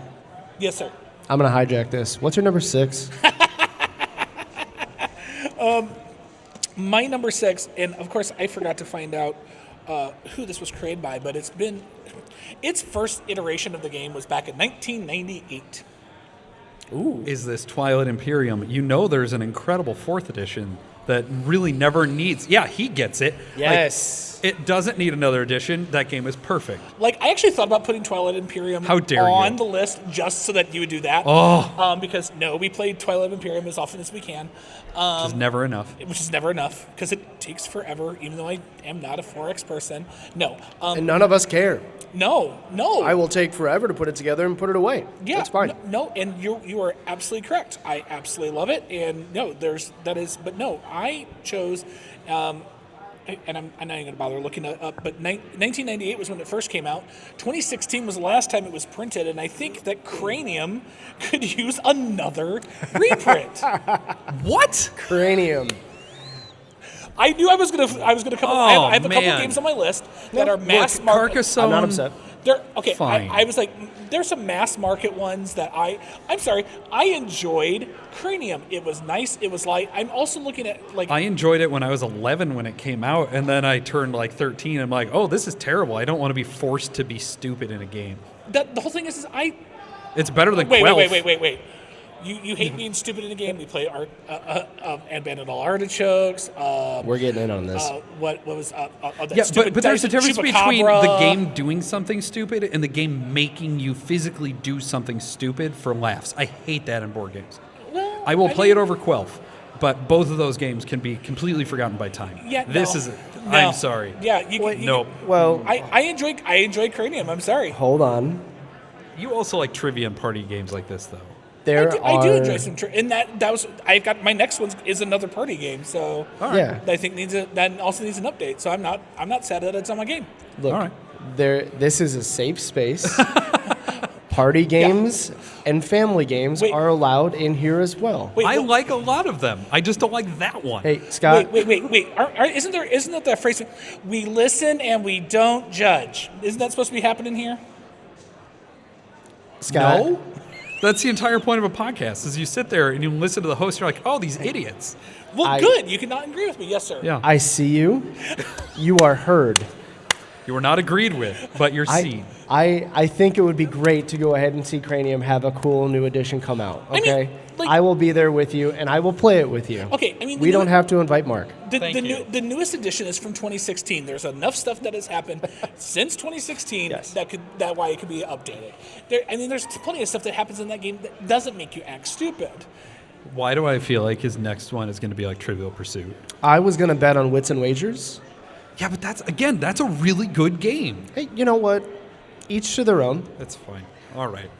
Yes, sir. I'm going to hijack this. What's your number 6? My number 6, and of course I forgot to find out who this was created by, but its first iteration of the game was back in 1998. Ooh. Is this Twilight Imperium? There's an incredible 4th edition that really never needs... Yeah, he gets it. Yes. It doesn't need another edition. That game is perfect. Like, I actually thought about putting Twilight Imperium How dare on you. the list just so that you would do that. Oh. Because, no, we played Twilight Imperium as often as we can. Which is never enough. Which is never enough, because it takes forever, even though I am not a 4X person. No. And none of us care. No. I will take forever to put it together and put it away. Yeah, That's fine. No, and you are absolutely correct. I absolutely love it, and I chose, and I'm not even going to bother looking it up, but 1998 was when it first came out. 2016 was the last time it was printed, and I think that Cranium could use another reprint. What? Cranium. I knew I was gonna come. Oh, I have a couple man. games on my list that are mass Look, market. Carcassonne. I'm not upset. Okay, Fine. I was like, there's some mass market ones that I'm sorry, I enjoyed Cranium. It was nice. It was light. I'm also looking at, like... I enjoyed it when I was 11 when it came out, and then I turned like 13. I'm like, oh, this is terrible. I don't want to be forced to be stupid in a game. The whole thing is It's better than Wait. Quelf. You hate being stupid in a game. We played and Bandit All Artichokes. We're getting in on this. What was that Yeah, stupid but there's a difference between Chupacabra. the game doing something stupid and the game making you physically do something stupid for laughs. I hate that in board games. Well, I will play it over Quelf, but both of those games can be completely forgotten by time. Yeah, I'm sorry. Yeah, Nope. Well, I enjoy Cranium. I'm sorry. hold on. You also like trivia and party games like this, though. I do enjoy some, and that was I got my next one is another party game, so Yeah. I think that also needs an update. So I'm not sad that it's on my game. Look, All right. this is a safe space. Party games and family games are allowed in here as well. Wait, I like a lot of them. I just don't like that one. Hey, Scott. Wait. Isn't that the phrase? We listen and we don't judge. Isn't that supposed to be happening here? Scott. No? That's the entire point of a podcast, is you sit there and you listen to the host, you're like, oh, these idiots. Well, good. You cannot agree with me. Yes, sir. Yeah. I see you. You are heard. You You were not agreed with, but you're seen. I think it would be great to go ahead and see Cranium have a cool new edition come out. Okay, like- I will be there with you, and I will play it with you. Okay, I mean, we don't have to invite Mark. The newest edition is from 2016. There's enough stuff that has happened since 2016 Yes. that why it could be updated. There's plenty of stuff that happens in that game that doesn't make you act stupid. Why do I feel like his next one is going to be like Trivial Pursuit? I was going to bet on Wits and Wagers. Yeah, but that's a really good game. Hey, you know what? Each to their own. That's fine. All right.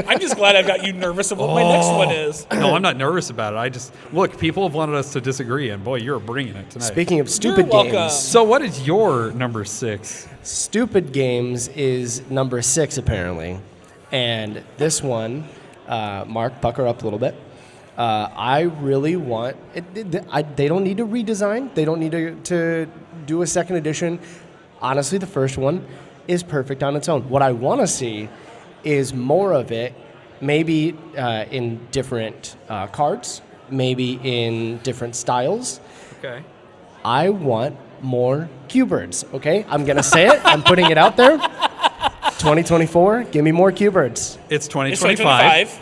I'm just glad I've got you nervous of what my next one is. No, I'm not nervous about it. Look, people have wanted us to disagree, and boy, you're bringing it tonight. Speaking of stupid welcome. games, So what is your number 6? Stupid Games is number 6 apparently, and this one, Mark, pucker up a little bit. I really want. They don't need to redesign. They don't need to do a second edition. Honestly, the first one is perfect on its own. What I want to see is more of it, maybe in different cards, maybe in different styles. Okay. I want more Q-Birds, okay? I'm going to say it. I'm putting it out there. 2024, give me more Q-Birds. It's It's 2025. 2025.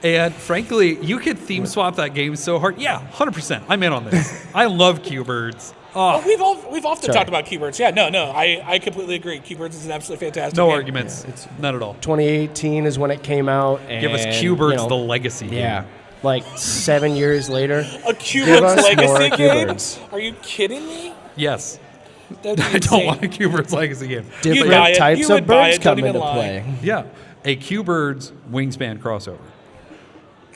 And frankly, you could theme swap that game so hard. Yeah, 100%. I'm in on this. I love Q-Birds. Oh, We've often Sorry. talked about Q-Birds. Yeah, no, I completely agree. Q-Birds is an absolutely fantastic no game. arguments. None at all. 2018 is when it came out. Give us and, Q-Birds, you know, the legacy game. Yeah, like 7 years later. A Give Q-Birds us legacy more game? Q-Birds. Are you kidding me? Yes. That'd be I don't insane. want a Q-Birds legacy game. Different buy it. types You of would buy birds it, don't come even into lie. play. Yeah. A Q-Birds Wingspan crossover.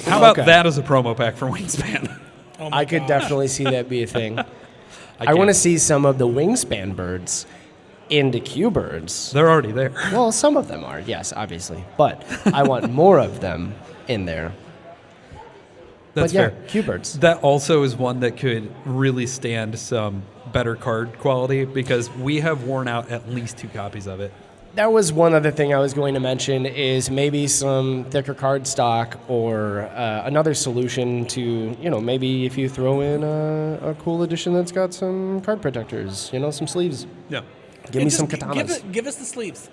How about Okay. that as a promo pack for Wingspan? Oh my I could gosh. definitely see that be a thing. I can't. want to see some of the wingspan birds into Q-Birds. They're already there. Well, some of them are, yes, obviously. But I want more of them in there. That's but yeah, fair. Q-Birds. That also is one that could really stand some better card quality because we have worn out at least 2 copies of it. That was one other thing I was going to mention is maybe some thicker card stock or another solution to, maybe if you throw in a cool edition that's got some card protectors, some sleeves. Yeah. Give me And some just katanas. Give us the sleeves.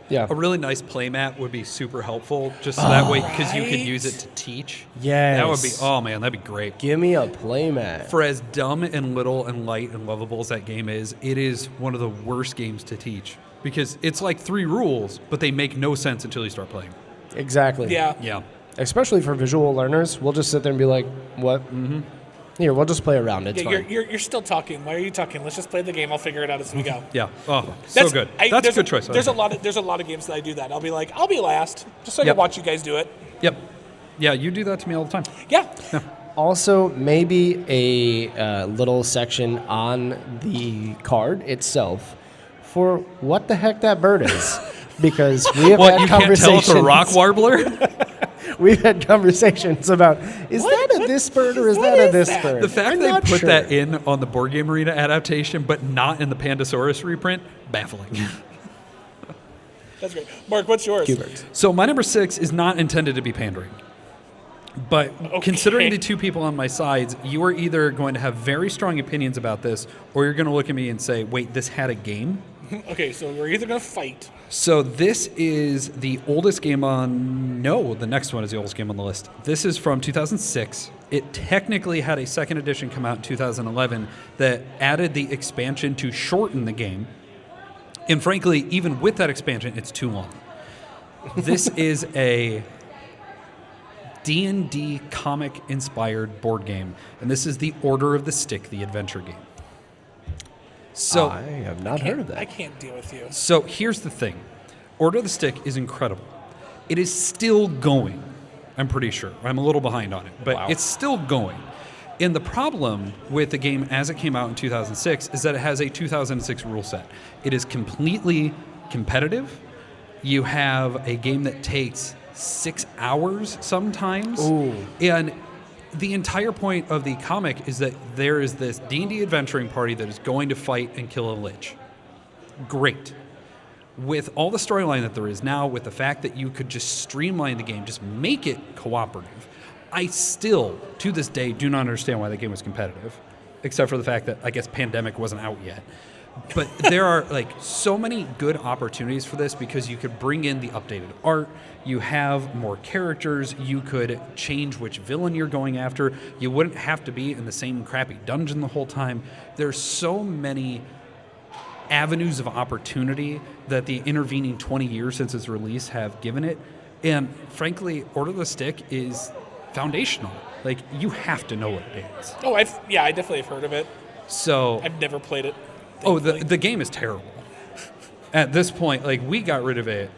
Yeah. A really nice playmat would be super helpful just so that way because you could Right. use it to teach. Yes. That would be, oh man, that'd be great. Give me a playmat. For as dumb and little and light and lovable as that game is, it is one of the worst games to teach because it's like 3 rules, but they make no sense until you start playing. Exactly. Yeah. Yeah. Especially for visual learners, we'll just sit there and be like, "What? Mm-hmm. Here, we'll just play around. It's Yeah, fine." you're still talking. Why are you talking? Let's just play the game. I'll figure it out as we go. Yeah. Oh, so good. That's a good choice. There's a lot of games that I do that. I'll be like, I'll be last, just so I Yep. can watch you guys do it. Yep. Yeah, you do that to me all the time. Yeah. Also, maybe a little section on the card itself for what the heck that bird is, because we have What, had you can't tell conversations. it's a rock warbler? We've had conversations about that a this bird or is what that a is this that? bird? The fact I'm they not put sure. that in on the Board Game Arena adaptation, but not in the Pandasaurus reprint, baffling. That's great. Mark, what's yours? Q-Birds. So my number 6 is not intended to be pandering. But considering the 2 people on my sides, you are either going to have very strong opinions about this, or you're going to look at me and say, wait, this had a game? Okay, so we're either going to fight. So this is the oldest game on... No, the next one is the oldest game on the list. This is from 2006. It technically had a second edition come out in 2011 that added the expansion to shorten the game. And frankly, even with that expansion, it's too long. This is a D&D comic-inspired board game, and this is the Order of the Stick, the adventure game. So I have not heard of I that. can't deal with you. So here's the thing. Order of the Stick is incredible. It is still going, I'm pretty sure. I'm a little behind on it, but Wow. it's still going. And the problem with the game as it came out in 2006 is that it has a 2006 rule set. It is completely competitive. You have a game that takes 6 hours sometimes. Ooh. And the entire point of the comic is that there is this D&D adventuring party that is going to fight and kill a lich. Great. With all the storyline that there is now, with the fact that you could just streamline the game, just make it cooperative, I still, to this day, do not understand why the game was competitive, except for the fact that I guess Pandemic wasn't out yet. But there are like so many good opportunities for this because you could bring in the updated art, you have more characters, you could change which villain you're going after, you wouldn't have to be in the same crappy dungeon the whole time. There's so many avenues of opportunity that the intervening 20 years since its release have given it. And frankly, Order of the Stick is foundational. Like, you have to know what it is. Oh, I definitely have heard of it. So I've never played it. Oh, the game is terrible. At this point, like, we got rid of it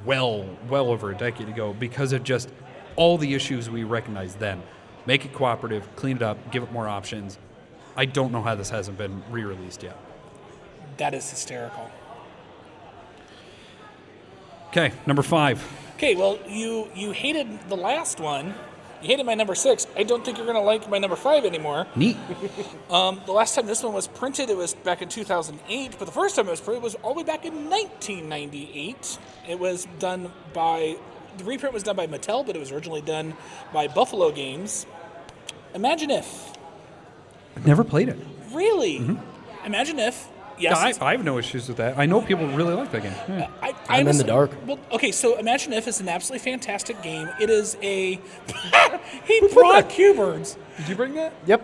well over a decade ago because of just all the issues we recognized then. Make it cooperative, clean it up, give it more options. I don't know how this hasn't been re-released yet. That is hysterical. Okay, number 5. Okay, well, you hated the last one. You hated my number 6. I don't think you're going to like my number 5 anymore. Neat. The last time this one was printed, it was back in 2008. But the first time it was printed was all the way back in 1998. It was done by... The reprint was done by Mattel, but it was originally done by Buffalo Games. Imagine If. I've never played it. Really? Mm-hmm. Imagine If. Yes, I have no issues with that. I know people really like that game. Yeah. I'm in the dark. Well, okay, so Imagine If is an absolutely fantastic game. It is a... He brought Q-Birds. Did you bring that? Yep.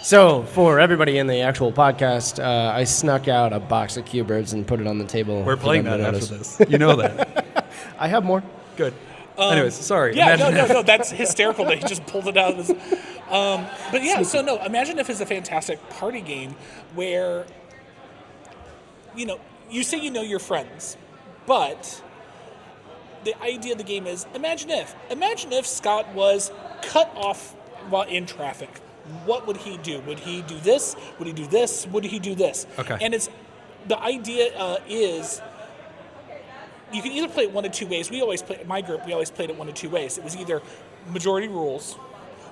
So, for everybody in the actual podcast, I snuck out a box of Q-Birds and put it on the table. We're playing that after this. You know that. I have more. Good. Anyways, sorry. Yeah, no, that's hysterical that he just pulled it out of his... but yeah, so no, Imagine If is a fantastic party game where, you say you know your friends, but the idea of the game is Imagine if Scott was cut off while in traffic. What would he do? Would he do this? Would he do this? Would he do this? Okay. And the idea is you can either play it one of two ways. We always played it one of two ways. It was either majority rules,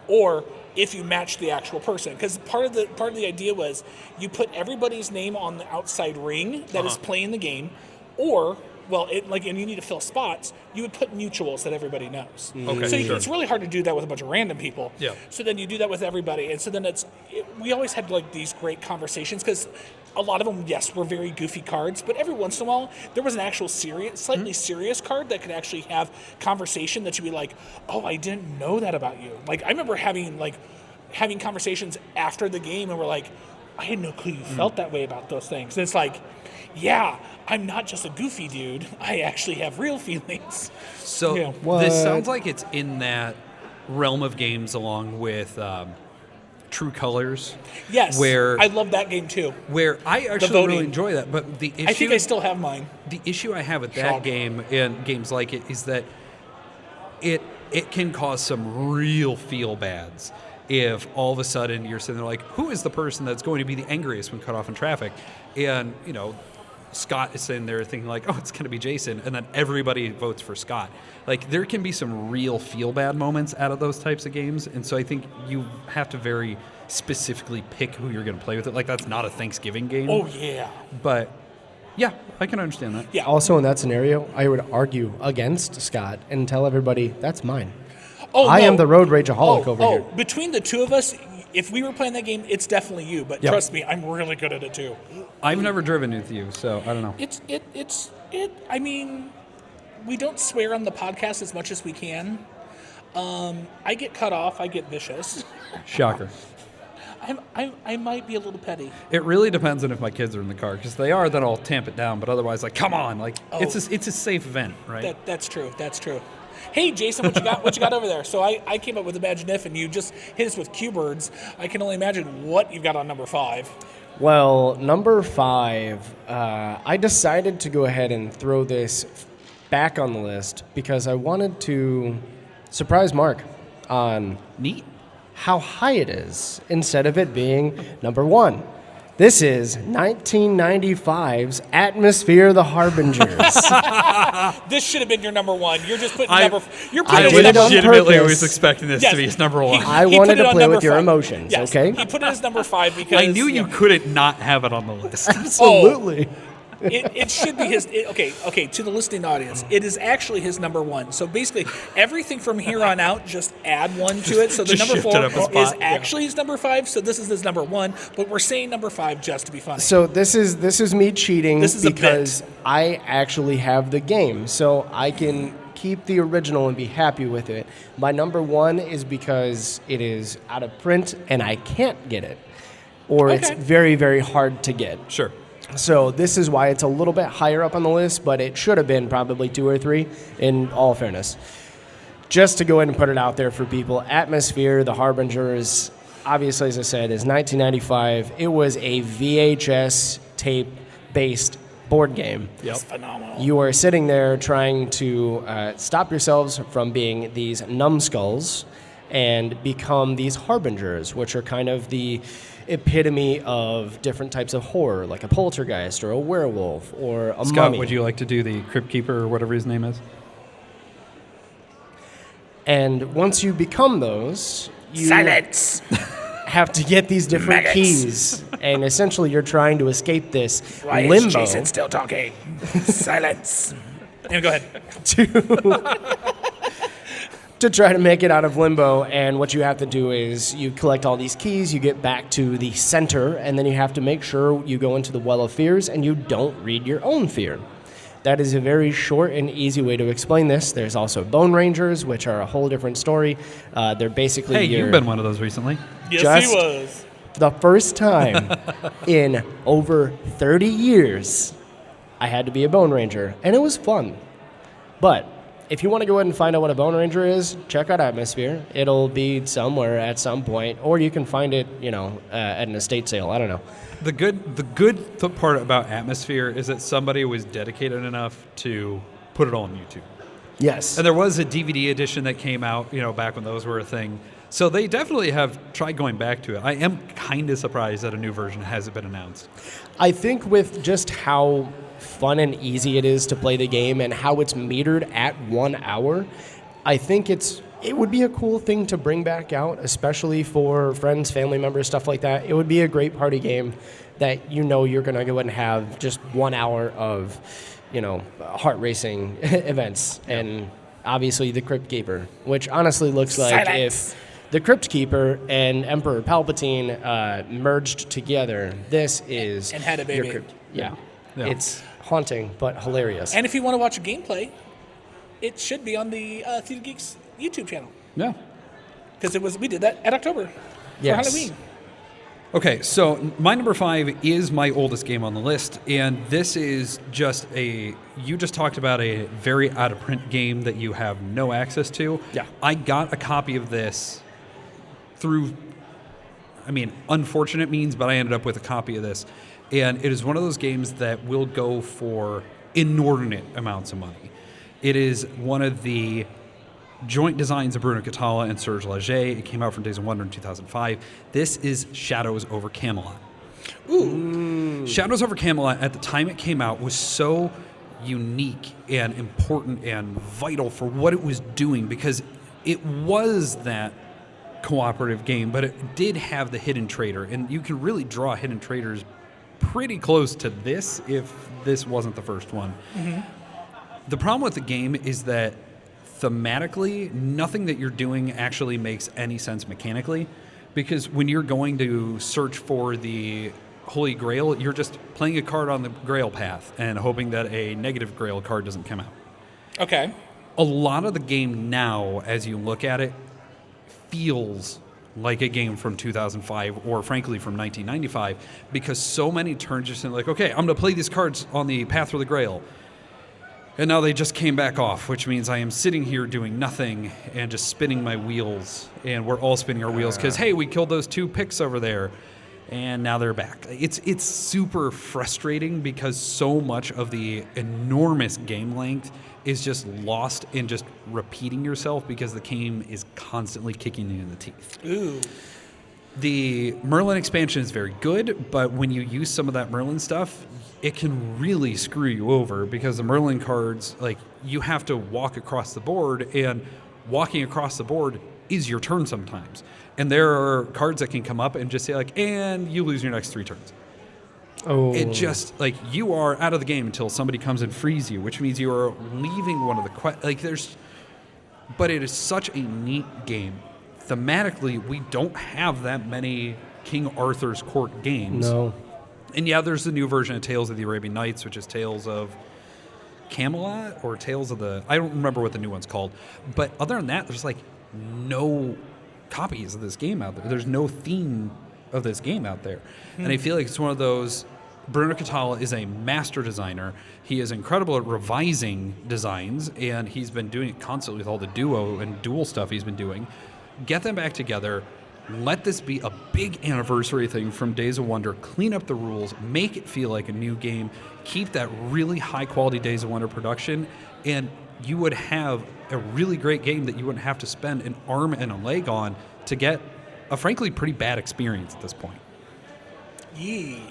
or if you match the actual person. Because part of the idea was you put everybody's name on the outside ring that is playing the game, or and you need to fill spots, you would put mutuals that everybody knows. Okay, so sure. it's really hard to do that with a bunch of random people. Yeah. So then you do that with everybody, and so then we always had like these great conversations because a lot of them, yes, were very goofy cards, but every once in a while there was an actual slightly serious card that could actually have conversation that you'd be like, oh, I didn't know that about you. Like I remember having conversations after the game, and we're like, I had no clue you felt that way about those things. And it's like, yeah, I'm not just a goofy dude. I actually have real feelings. So this sounds like it's in that realm of games along with True Colors. Yes, where I love that game too. Where I actually really enjoy that. But the issue... I think I still have mine. The issue I have with that game and games like it is that it can cause some real feel-bads if all of a sudden you're sitting there like, who is the person that's going to be the angriest when cut off in traffic? And, Scott is sitting there thinking like, oh, it's going to be Jason, and then everybody votes for Scott. Like, there can be some real feel-bad moments out of those types of games, and so I think you have to very specifically pick who you're going to play with it. Like, that's not a Thanksgiving game. Oh, yeah. But, yeah, I can understand that. Yeah. Also, in that scenario, I would argue against Scott and tell everybody, that's mine. Oh, I am the road rageaholic over here. Between the two of us, if we were playing that game, it's definitely you. But trust me, I'm really good at it too. I've never driven with you, so I don't know. I mean, we don't swear on the podcast as much as we can. I get cut off. I get vicious. Shocker. I might be a little petty. It really depends on if my kids are in the car, because they are, then I'll tamp it down. But otherwise, like, come on, like it's a safe event, right? That's true. Hey, Jason, what you got? What you got over there? So I came up with Imagine If, and you just hit us with Q-Birds. I can only imagine what you've got on number 5. Well, number 5, I decided to go ahead and throw this back on the list because I wanted to surprise Mark on Neat. how high it is instead of it being number 1. This is 1995's Atmosphere the Harbingers. This should have been your number 1. You're just putting I legitimately was expecting this to be his number 1. I wanted to play with your emotions, okay? He put it as number 5 because... I knew you couldn't not have it on the list. Absolutely. It should be his. Okay. To the listening audience, it is actually his number 1. So basically, everything from here on out, just add 1 to it. So the Just number shift it up a 4 is spot. actually his number 5. So this is his number 1. But we're saying number 5 just to be funny. So this is me cheating This is a because bit. I actually have the game, so I can keep the original and be happy with it. My number 1 is because it is out of print and I can't get it, or it's Okay. very, very hard to get. Sure. So this is why it's a little bit higher up on the list, but it should have been probably 2 or 3, in all fairness. Just to go ahead and put it out there for people, Atmosphere, The Harbingers, obviously, as I said, is 1995. It was a VHS tape-based board game. It's phenomenal. You are sitting there trying to stop yourselves from being these numbskulls and become these harbingers, which are kind of the epitome of different types of horror, like a poltergeist or a werewolf or a Scott, mummy. would you like to do the Crypt Keeper or whatever his name is? And once you become those, you Silence. have to get these different Maggots. keys, and essentially you're trying to escape this Why is limbo Jason still talking? Silence. Yeah, go ahead. to try to make it out of limbo. And what you have to do is you collect all these keys, you get back to the center, and then you have to make sure you go into the Well of Fears and you don't read your own fear. That is a very short and easy way to explain this. There's also Bone Rangers, which are a whole different story. They're basically Hey, your, you've been one of those recently. Yes, Just- he was. the first time in over 30 years I had to be a Bone Ranger, and it was fun. But if you want to go ahead and find out what a Bone Ranger is, check out Atmosphere. It'll be somewhere at some point, or you can find it, at an estate sale. I don't know. The good part about Atmosphere is that somebody was dedicated enough to put it all on YouTube. Yes. And there was a DVD edition that came out, back when those were a thing. So they definitely have tried going back to it. I am kind of surprised that a new version hasn't been announced. I think with just how fun and easy it is to play the game and how it's metered at 1 hour, I think it would be a cool thing to bring back out, especially for friends, family members, stuff like that. It would be a great party game that you're going to go ahead and have just 1 hour of, heart racing events. And obviously the Crypt Keeper, which honestly looks like Silence. if the Crypt Keeper and Emperor Palpatine merged together, this is And had a your baby. Crypt. Yeah. Yeah. It's haunting but hilarious. And if you want to watch a gameplay, it should be on the Theater Geeks YouTube channel. Yeah. Because we did that at October Yes. for Halloween. Okay, so my number 5 is my oldest game on the list, and this is just you just talked about a very out-of-print game that you have no access to. Yeah. I got a copy of this through, unfortunate means, but I ended up with a copy of this. And it is one of those games that will go for inordinate amounts of money. It is one of the joint designs of Bruno Catala and Serge Lager. It came out from Days of Wonder in 2005. This is Shadows over Camelot. Ooh. Shadows over Camelot, at the time it came out, was so unique and important and vital for what it was doing, because it was that cooperative game, but it did have the hidden traitor, and you can really draw hidden traitors pretty close to this if this wasn't the first one. Mm-hmm. The problem with the game is that thematically, nothing that you're doing actually makes any sense mechanically, because when you're going to search for the Holy Grail, you're just playing a card on the Grail path and hoping that a negative Grail card doesn't come out. Okay. A lot of the game now, as you look at it, feels like a game from 2005 or frankly from 1995, because so many turns just like, okay, I'm going to play these cards on the path for the Grail. And now they just came back off, which means I am sitting here doing nothing and just spinning my wheels. And we're all spinning our wheels because, hey, we killed those 2 picks over there. And now they're back. It's super frustrating because so much of the enormous game length is just lost in just repeating yourself because the game is constantly kicking you in the teeth. Ooh. The Merlin expansion is very good, but when you use some of that Merlin stuff, it can really screw you over because the Merlin cards, you have to walk across the board, and walking across the board is your turn sometimes. And there are cards that can come up and just say, and you lose your next 3 turns. Oh. It just, like, you are out of the game until somebody comes and frees you, which means you are leaving one of the but it is such a neat game. Thematically, we don't have that many King Arthur's Court games. No. And yeah, there's the new version of Tales of the Arabian Nights, which is Tales of Camelot or Tales of the... I don't remember what the new one's called. But other than that, there's, like, no copies of this game out there. There's no theme of this game out there. And I feel like it's one of those... Bruno Catala is a master designer. He is incredible at revising designs, and he's been doing it constantly with all the duo and dual stuff he's been doing. Get them back together. Let this be a big anniversary thing from Days of Wonder. Clean up the rules. Make it feel like a new game. Keep that really high-quality Days of Wonder production, and you would have a really great game that you wouldn't have to spend an arm and a leg on to get a, frankly, pretty bad experience at this point. Yee.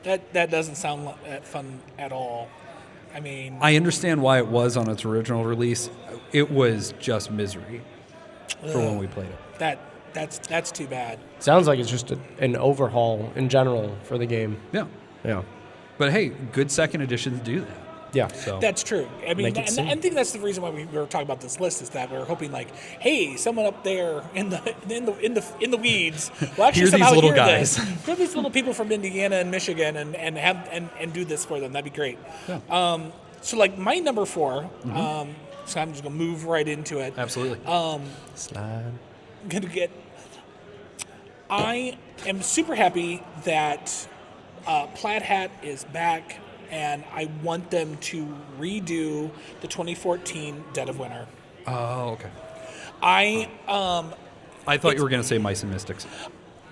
That doesn't sound fun at all. I mean... I understand why it was on its original release. It was just misery for when we played it. That's too bad. Sounds like it's just an overhaul in general for the game. Yeah. Yeah. But hey, good second editions do that. Yeah. So That's true. I mean, Make it and sing. I think that's the reason why we were talking about this list is that we were hoping, like, hey, someone up there in the weeds will actually Hear these somehow little hear guys. this. Hear these little people from Indiana and Michigan and do this for them. That'd be great. Yeah. So like my number 4. So I'm just gonna move right into it. Absolutely. Slide. I am super happy that Plaid Hat is back, and I want them to redo the 2014 Dead of Winter. Oh, okay. I thought you were going to say Mice and Mystics.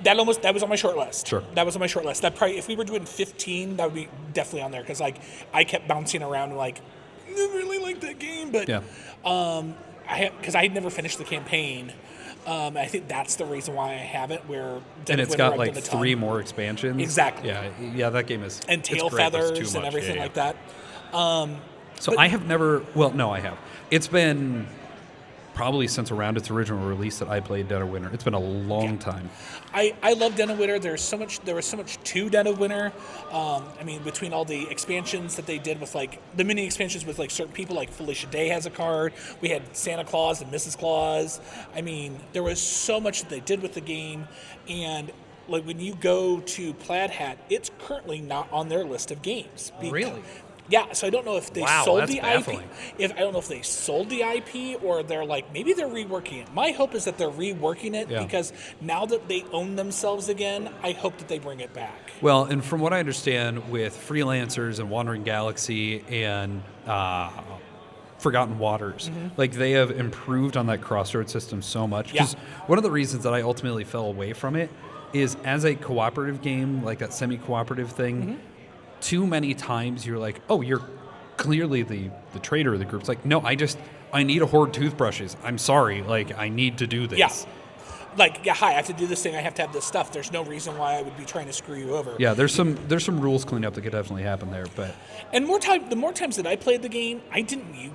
that was on my short list. Sure. That was on my short list. That probably, if we were doing 15, that would be definitely on there because like I kept bouncing around and like I really like that game, but Yeah. because I had never finished the campaign. I think that's the reason why I haven't. Where Dead And of it's Winter, got I've like done a ton. 3 more expansions. Exactly. Yeah, that game is... And it's tail great, but it's too feathers and much. everything Yeah. like that. So I have never... Well, no, I have. It's been probably since around its original release that I played Dead of Winter. It's been a long time. I love Dead of Winter. There was so much to Dead of Winter. I mean, between all the expansions that they did with like the mini expansions with like certain people, like Felicia Day has a card. We had Santa Claus and Mrs. Claus. I mean, there was so much that they did with the game, and like when you go to Plaid Hat, it's currently not on their list of games. Really? Yeah, so I don't know if they Wow, sold that's the baffling. IP. I don't know if they sold the IP or they're like maybe they're reworking it. My hope is that they're reworking it Yeah. because now that they own themselves again, I hope that they bring it back. Well, and from what I understand with Freelancers and Wandering Galaxy and Forgotten Waters, like they have improved on that crossroad system so much. Yeah. 'Cause one of the reasons that I ultimately fell away from it is as a cooperative game, like that semi-cooperative thing, too many times you're like, oh, you're clearly the traitor of the group. It's like, no, I need a hoard toothbrushes. I'm sorry. Like, I need to do this. Yeah. Like, yeah, hi, I have to do this thing. I have to have this stuff. There's no reason why I would be trying to screw you over. Yeah, there's some rules cleanup that could definitely happen there, but And the more times that I played the game,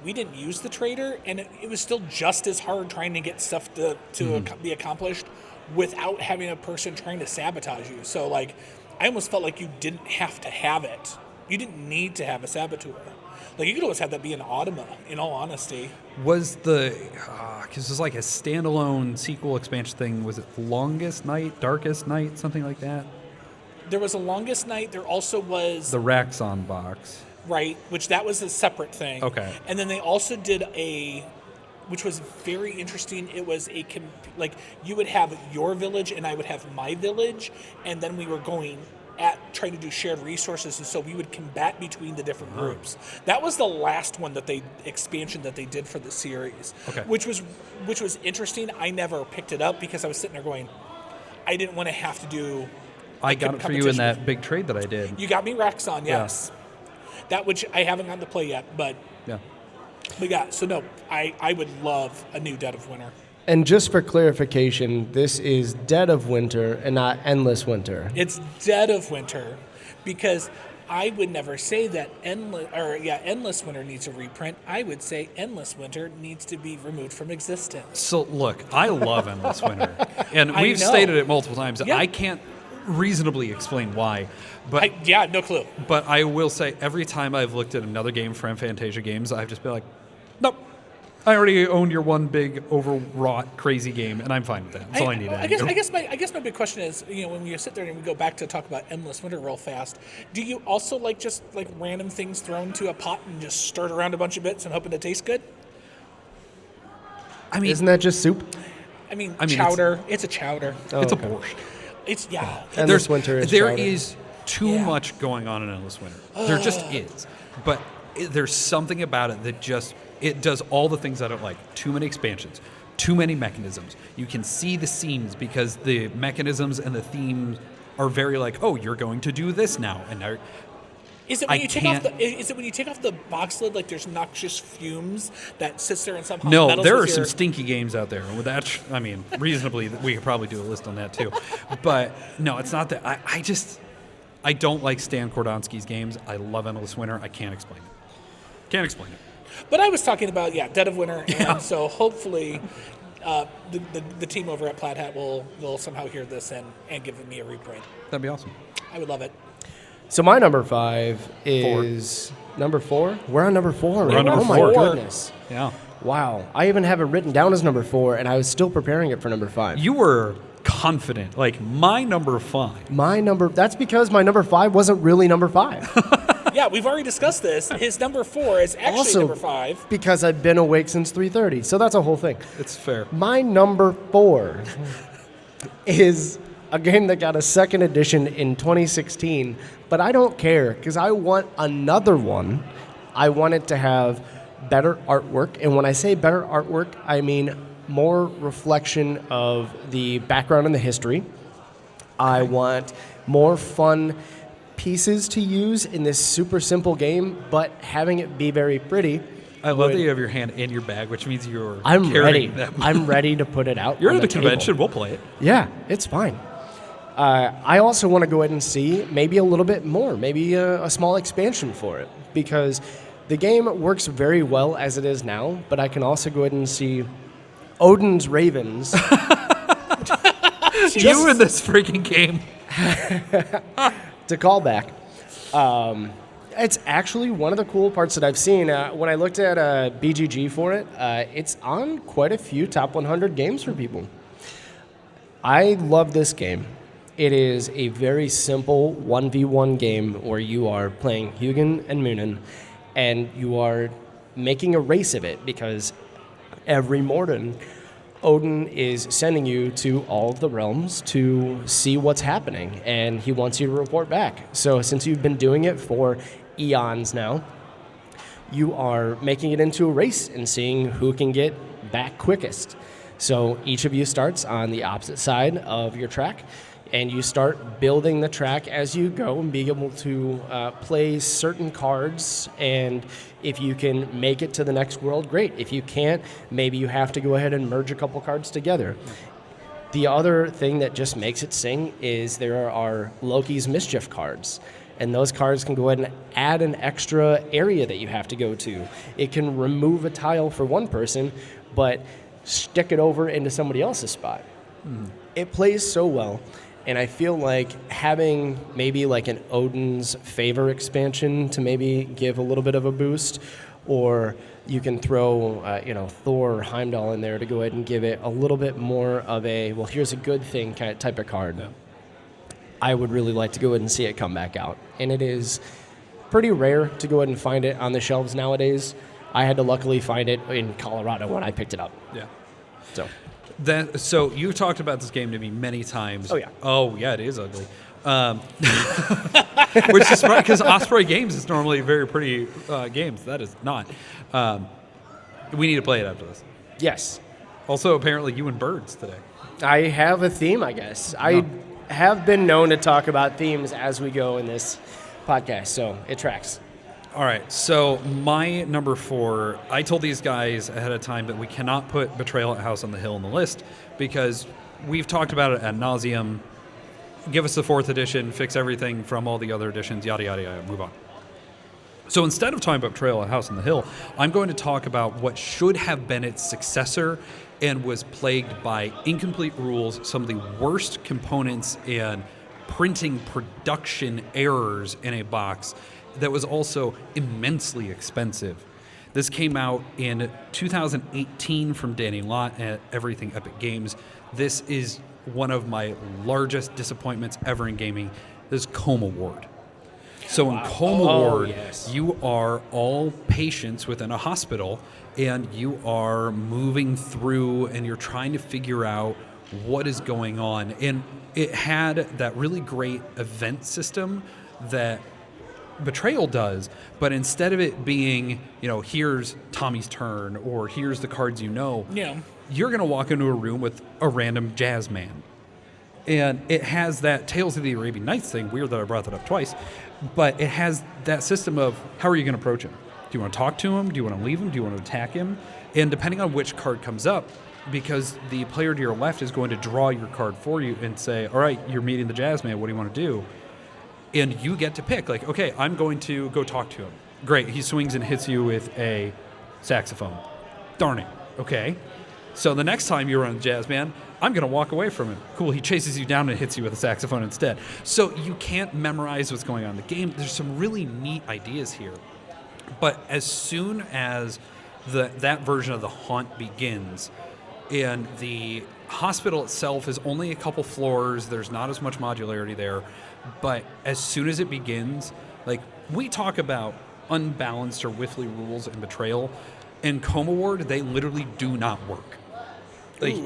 we didn't use the trader, and it was still just as hard trying to get stuff to be accomplished without having a person trying to sabotage you. So, like, I almost felt like you didn't have to have it. You didn't need to have a saboteur. Like, you could always have that be an automa, in all honesty. was the because it's like a standalone sequel expansion thing. Was it Longest Night, Darkest Night, something like that? There was a Longest Night. There also was... The Raxon box. Right, which that was a separate thing. Okay. And then they also did which was very interesting. It was like you would have your village and I would have my village, and then we were going at trying to do shared resources, and so we would combat between the different groups. That was the last one expansion that they did for the series. Okay. Which was interesting. I never picked it up because I was sitting there going, I didn't want to have to do. I got it for you in competition that big trade that I did. You got me Raxon, yes. That which I haven't gotten to play yet, but Yeah. yeah, so no, I would love a new Dead of Winter. And just for clarification, this is Dead of Winter and not Endless Winter. It's Dead of Winter because I would never say that Endless Winter needs a reprint. I would say Endless Winter needs to be removed from existence. So look, I love Endless Winter, and I we've know. stated it multiple times. Yeah. I can't reasonably explain why. But no clue. But I will say, every time I've looked at another game from Fantasia Games, I've just been like, nope. I already own your one big overwrought crazy game, and I'm fine with that. That's all I need. I guess my big question is, when you sit there and we go back to talk about Endless Winter real fast, do you also like just like random things thrown to a pot and just stirred around a bunch of bits and hoping it tastes good? I mean, isn't that just soup? I mean chowder. It's a chowder. Oh, it's okay. a borscht. It's Endless Winter is There chowder. is too much going on in Endless Winter. There just is. But there's something about it that just, it does all the things I don't like. Too many expansions, too many mechanisms. You can see the seams because the mechanisms and the themes are very like, oh, you're going to do this now. And is it when you take off the box lid, like there's noxious fumes that sits there and somehow No, there are your... some stinky games out there. With that, I mean, reasonably, we could probably do a list on that too. But no, it's not that. I don't like Stan Kordonsky's games. I love Endless Winter. I can't explain it. Can't explain it. But I was talking about, Dead of Winter, and so hopefully the team over at Plaid Hat will somehow hear this and give me a reprint. That'd be awesome. I would love it. So my number 5 is number 4. We're on number 4. We're on number oh my 4. goodness! Yeah. Wow, I even have it written down as number 4, and I was still preparing it for number 5. You were confident. Like, my number 5. That's because my number 5 wasn't really number 5. Yeah, we've already discussed this. His number 4 is actually Also, number 5. because I've been awake since 3:30, so that's a whole thing. It's fair. My number 4 is a game that got a second edition in 2016, but I don't care because I want another one. I want it to have better artwork, and when I say better artwork, I mean more reflection of the background and the history. I want more fun pieces to use in this super simple game, but having it be very pretty. I love that you have your hand in your bag, which means you're I'm ready. carrying them. I'm ready to put it out. You're on at the table. convention. We'll play it. Yeah, it's fine. I also want to go ahead and see maybe a little bit more, maybe a small expansion for it, because the game works very well as it is now, but I can also go ahead and see Odin's Ravens. You in this freaking game. To call back. It's actually one of the cool parts that I've seen. When I looked at BGG for it, it's on quite a few top 100 games for people. I love this game. It is a very simple 1v1 game where you are playing Hugin and Munin, and you are making a race of it because every morning Odin is sending you to all of the realms to see what's happening, and he wants you to report back. So since you've been doing it for eons now, you are making it into a race and seeing who can get back quickest. So each of you starts on the opposite side of your track, and you start building the track as you go and being able to play certain cards. And if you can make it to the next world, great. If you can't, maybe you have to go ahead and merge a couple cards together. The other thing that just makes it sing is there are Loki's Mischief cards. And those cards can go ahead and add an extra area that you have to go to. It can remove a tile for one person, but stick it over into somebody else's spot. It plays so well. And I feel like having maybe like an Odin's Favor expansion to maybe give a little bit of a boost, or you can throw, Thor or Heimdall in there to go ahead and give it a little bit more of a, well, here's a good thing kind of type of card. Yeah. I would really like to go ahead and see it come back out. And it is pretty rare to go ahead and find it on the shelves nowadays. I had to luckily find it in Colorado when I picked it up. Yeah. So you talked about this game to me many times. Oh, yeah. Oh, yeah, it is ugly. Which is right, because Osprey Games is normally very pretty games. That is not. We need to play it after this. yes, Also, apparently, you and birds today. I have a theme, I guess. I have been known to talk about themes as we go in this podcast, so it tracks. All right, so my number 4, I told these guys ahead of time that we cannot put Betrayal at House on the Hill on the list because we've talked about it ad nauseum. Give us the 4th edition, fix everything from all the other editions, yada, yada, yada, move on. So instead of talking about Betrayal at House on the Hill, I'm going to talk about what should have been its successor and was plagued by incomplete rules, some of the worst components and printing production errors in a box that was also immensely expensive. This came out in 2018 from Danny Lott at Everything Epic Games. This is one of my largest disappointments ever in gaming. This is Coma Ward. So in Coma Ward, yes. you are all patients within a hospital, and you are moving through, and you're trying to figure out what is going on. And it had that really great event system that Betrayal does, but instead of it being, here's Tommy's turn, or here's the cards you're going to walk into a room with a random jazz man. And it has that Tales of the Arabian Nights thing. Weird that I brought that up twice. But it has that system of, how are you going to approach him? Do you want to talk to him? Do you want to leave him? Do you want to attack him? And depending on which card comes up, because the player to your left is going to draw your card for you and say, all right, you're meeting the jazz man. What do you want to do? And you get to pick, like, okay, I'm going to go talk to him. Great. He swings and hits you with a saxophone. Darn it. Okay. So the next time you're on jazz man, I'm going to walk away from him. Cool. He chases you down and hits you with a saxophone instead. So you can't memorize what's going on in the game. There's some really neat ideas here. But as soon as that version of the haunt begins, and the hospital itself is only a couple floors, there's not as much modularity there, but as soon as it begins, like, we talk about unbalanced or whiffly rules in Betrayal. In Coma Ward, they literally do not work. Like,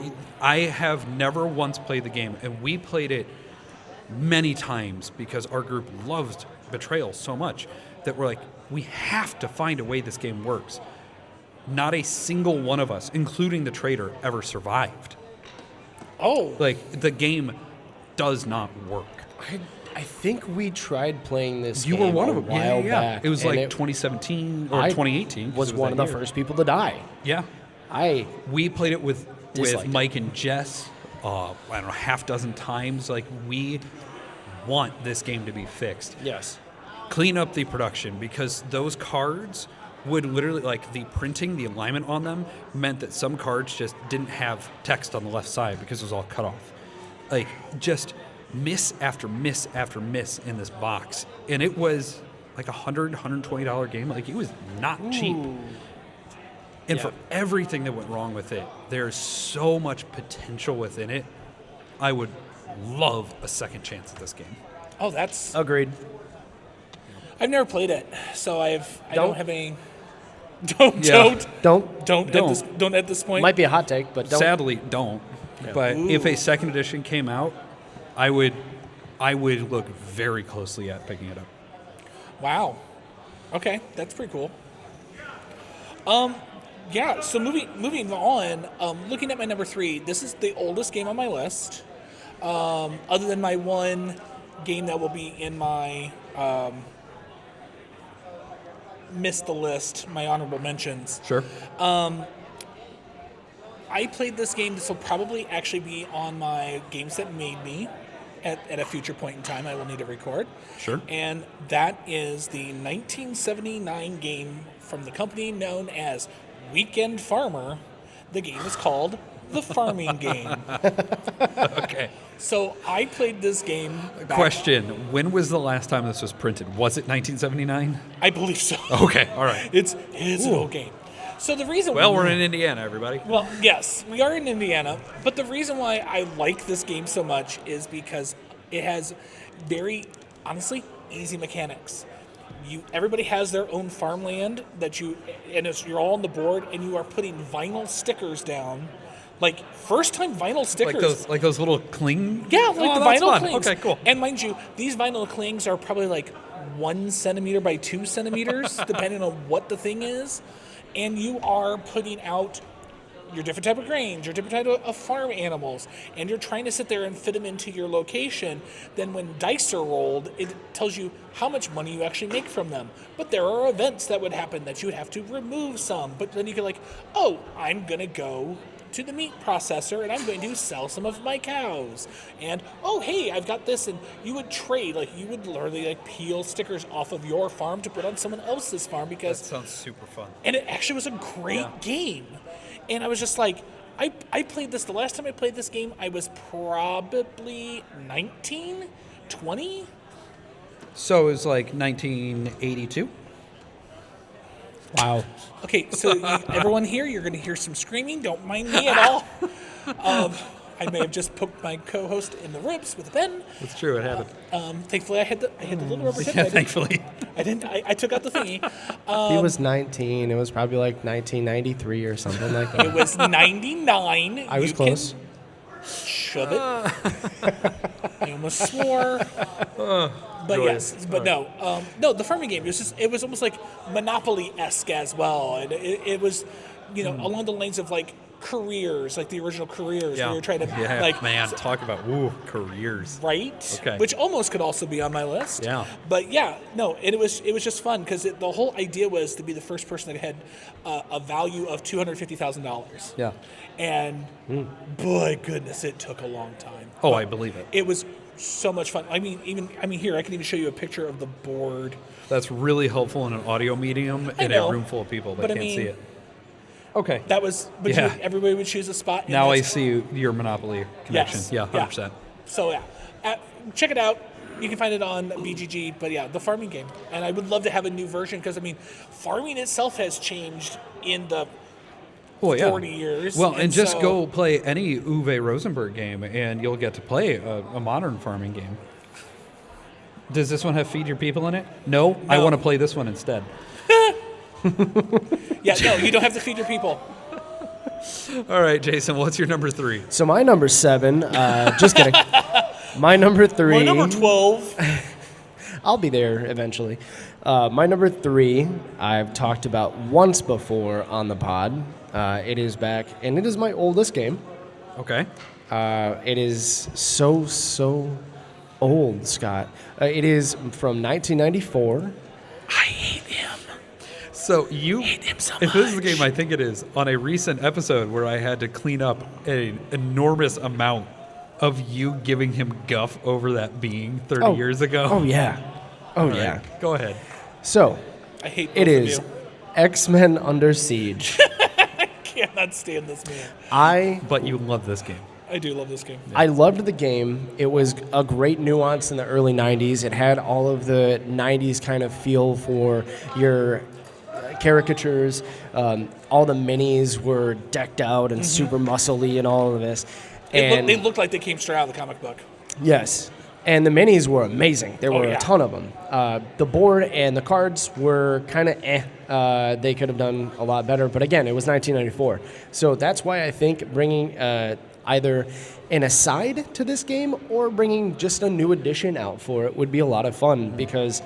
I have never once played the game, and we played it many times because our group loved Betrayal so much that we're like, we have to find a way this game works. Not a single one of us, including the traitor, ever survived. Oh. Like, the game does not work. I think we tried playing this You game were one a of them. while Yeah. back. It was and like 2017 or 2018. was one of the first people to die. Yeah. We played it with Mike and Jess, I don't know, half dozen times. Like, we want this game to be fixed. Yes. Clean up the production, because those cards would literally, like, the printing, the alignment on them meant that some cards just didn't have text on the left side because it was all cut off. Like, just miss after miss after miss in this box. And it was like $120 game. Like, it was not cheap. And for everything that went wrong with it, there's so much potential within it. I would love a second chance at this game. Oh, that's... Agreed. I've never played it, so I don't have any... Don't Don't at this point. Might be a hot take, but don't. Sadly, don't. Yeah. But if a second edition came out, I would look very closely at picking it up. Wow. Okay, that's pretty cool. Yeah, so moving on, looking at my number 3, this is the oldest game on my list, other than my one game that will be in my missed the list, my honorable mentions. Sure. I played this game. This will probably actually be on my Games That Made Me at a future point in time. I will need to record. Sure. And that is the 1979 game from the company known as Weekend Farmer. The game is called The Farming Game. Okay. So I played this game. Question: when was the last time this was printed? Was it 1979? I believe so. Okay, all right. It's an old game. So the reason... Well, we're in Indiana, everybody. Well, yes, we are in Indiana. But the reason why I like this game so much is because it has very, honestly, easy mechanics. Everybody has their own farmland you're all on the board, and you are putting vinyl stickers down. Like, first-time vinyl stickers. Like those little cling? Yeah, like the vinyl clings. Okay, cool. And mind you, these vinyl clings are probably like 1 centimeter by 2 centimeters, depending on what the thing is. And you are putting out your different type of grains, your different type of farm animals, and you're trying to sit there and fit them into your location. Then when dice are rolled, it tells you how much money you actually make from them. But there are events that would happen that you would have to remove some. But then you can I'm going to go to the meat processor and I'm going to sell some of my cows. And, hey, I've got this. And you would trade. Like, you would literally peel stickers off of your farm to put on someone else's farm because... That sounds super fun. And it actually was a great game. And I was just like, I played this, the last time I played this game, I was probably 19 20. So it was like 1982. Wow. Okay, so everyone here, you're going to hear some screaming. Don't mind me at all. I may have just poked my co-host in the ribs with a pen. That's true. It happened. Thankfully, I had the little rubber tip. Yeah, thankfully. I took out the thingy. He was 19. It was probably like 1993 or something like that. It was 99. I was You close. can shove it. I almost swore. But yes, but no, no. The farming game it was almost like Monopoly-esque as well, and it was, along the lines of like careers, like the original careers, where you're trying to man, talk about careers, right? Okay, which almost could also be on my list. Yeah, but yeah, no, and it was just fun because the whole idea was to be the first person that had a value of $250,000. Yeah, and boy, goodness, it took a long time. Oh, I believe it. It was so much fun. I mean, here I can even show you a picture of the board. That's really helpful in an audio medium in a room full of people that can't see it. Okay. That was, but everybody would choose a spot. Now I see your Monopoly connection. Yes. Yeah, 100%. Yeah. So check it out. You can find it on BGG. But yeah, the farming game, and I would love to have a new version because farming itself has changed in the 40 years. Well, and just go play any Uwe Rosenberg game, and you'll get to play a modern farming game. Does this one have Feed Your People in it? No? I want to play this one instead. Yeah, no, you don't have to feed your people. All right, Jason, what's your number 3? So my number 7, just kidding. My number 3. My number 12. I'll be there eventually. My number 3, I've talked about once before on the pod. It is back, and it is my oldest game. Okay. It is so old, Scott. It is from 1994. I hate him. So you, hate him so if this is a game, I think it is, on a recent episode where I had to clean up an enormous amount of you giving him guff over that being 30 years ago. Oh, yeah. All right, go ahead. So, I hate it both of is you. X-Men Under Siege. I cannot stand this man. But you love this game. I do love this game. I loved the game. It was a great nuance in the early 90s. It had all of the 90s kind of feel for your caricatures. All the minis were decked out and super muscly and all of this. They looked like they came straight out of the comic book. Yes. And the minis were amazing. There were a ton of them. The board and the cards were kind of they could have done a lot better. But again, it was 1994. So that's why I think bringing either an aside to this game or bringing just a new edition out for it would be a lot of fun because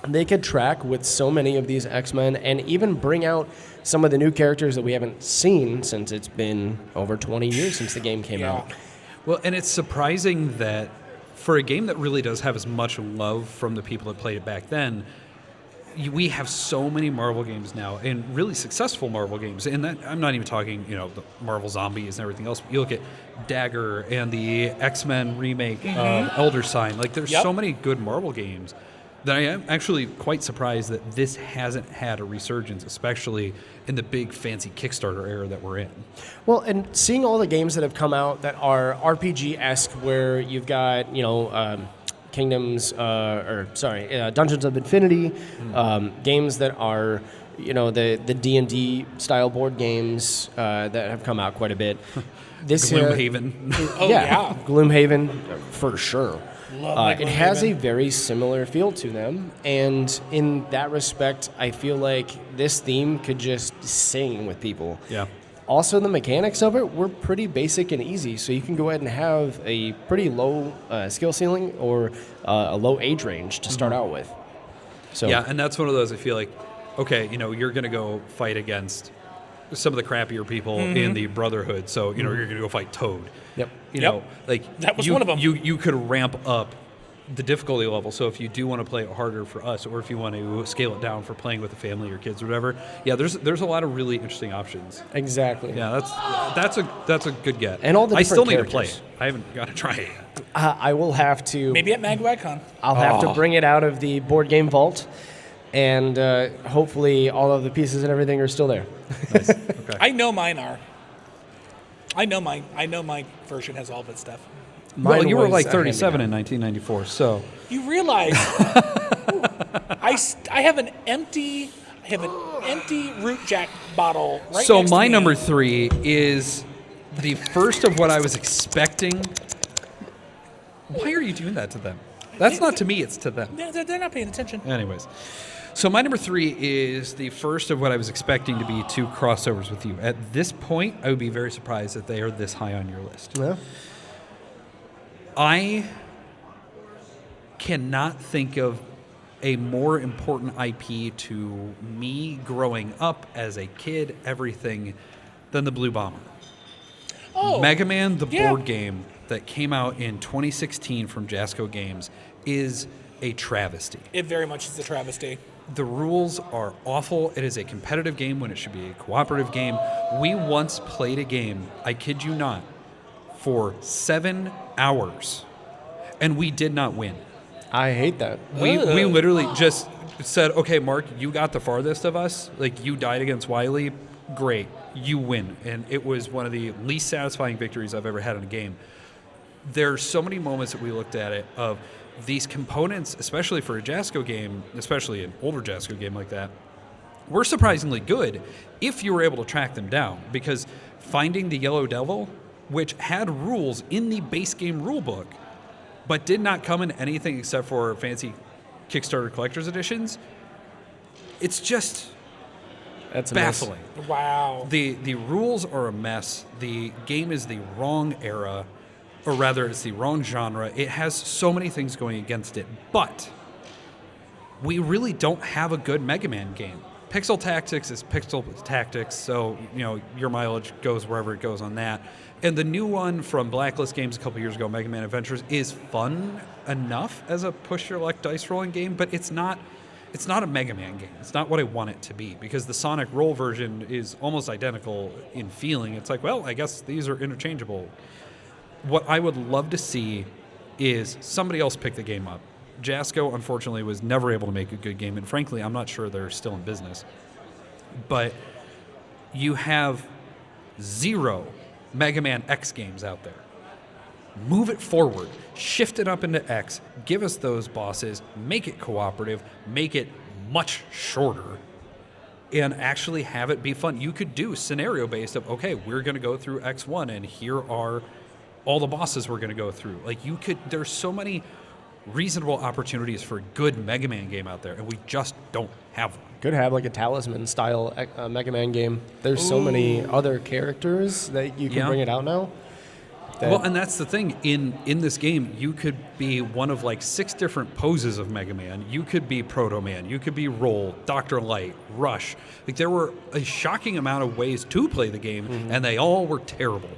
they could track with so many of these X-Men and even bring out some of the new characters that we haven't seen since it's been over 20 years since the game came out. Well, and it's surprising that for a game that really does have as much love from the people that played it back then, we have so many Marvel games now, and really successful Marvel games. And that, I'm not even talking, the Marvel Zombies and everything else. But you look at Dagger and the X-Men remake of Elder Sign. Like, there's so many good Marvel games that I am actually quite surprised that this hasn't had a resurgence, especially in the big fancy Kickstarter era that we're in. Well, and seeing all the games that have come out that are RPG-esque, where you've got, Dungeons of Infinity, games that are, the D&D style board games that have come out quite a bit. This Gloomhaven. Gloomhaven, for sure. It has a very similar feel to them, and in that respect, I feel like this theme could just sing with people. Yeah. Also, the mechanics of it were pretty basic and easy, so you can go ahead and have a pretty low skill ceiling or a low age range to start out with. So yeah, and that's one of those I feel like, okay, you're going to go fight against some of the crappier people in the Brotherhood, so you're going to go fight Toad. Yep. That was one of them. You could ramp up the difficulty level. So if you do want to play it harder for us, or if you want to scale it down for playing with the family or kids or whatever, there's a lot of really interesting options. Exactly. Yeah, that's a good get. And all the I still need characters. to play it. I haven't got to try it yet. I will have to. Maybe at MagWagCon. I'll have to bring it out of the board game vault, and hopefully all of the pieces and everything are still there. Nice. Okay. I know mine are. I know my version has all of its stuff. Well, you were was like a 37 in hand-me-down. 1994, so You realize I have an empty root jack bottle right so next to my me. number 3 is the first of what I was expecting. Why are you doing that to them? That's not to me, it's to them. They're not paying attention. Anyways, so my number 3 is the first of what I was expecting to be 2 crossovers with you. At this point, I would be very surprised that they are this high on your list. Yeah. I cannot think of a more important IP to me growing up as a kid, everything, than the Blue Bomber. Oh, Mega Man, the yeah. board game that came out in 2016 from Jasco Games, is a travesty. It very much is a travesty. The rules are awful. It is a competitive game when it should be a cooperative game. We once played a game, I kid you not, for 7 hours, and we did not win. I hate that. We literally just said, okay, Mark, you got the farthest of us. Like, you died against Wiley. Great. You win. And it was one of the least satisfying victories I've ever had in a game. There's so many moments that we looked at it of these components, especially for a Jasco game, especially an older Jasco game like that, were surprisingly good if you were able to track them down. Because finding the Yellow Devil, which had rules in the base game rulebook, but did not come in anything except for fancy Kickstarter collector's editions, it's just That's a mess. baffling. Wow. The rules are a mess. The game is the wrong era, or rather, it's the wrong genre. It has so many things going against it, but we really don't have a good Mega Man game. Pixel Tactics is Pixel Tactics, so your mileage goes wherever it goes on that. And the new one from Blacklist Games a couple years ago, Mega Man Adventures, is fun enough as a push your luck dice rolling game, but it's not a Mega Man game. It's not what I want it to be, because the Sonic Roll version is almost identical in feeling. It's like, well, I guess these are interchangeable. What I would love to see is somebody else pick the game up. Jasco, unfortunately, was never able to make a good game, and frankly, I'm not sure they're still in business. But you have 0 Mega Man X games out there. Move it forward, shift it up into X, give us those bosses, make it cooperative, make it much shorter, and actually have it be fun. You could do scenario-based of, okay, we're going to go through X1, and here are all the bosses we're going to go through. Like, there's so many reasonable opportunities for a good Mega Man game out there, and we just don't have one. Could have like a Talisman style Mega Man game. There's so many other characters that you can bring it out now. Well, and that's the thing. In this game, you could be one of like 6 different poses of Mega Man. You could be Proto Man. You could be Roll, Dr. Light, Rush. Like, there were a shocking amount of ways to play the game, and they all were terrible.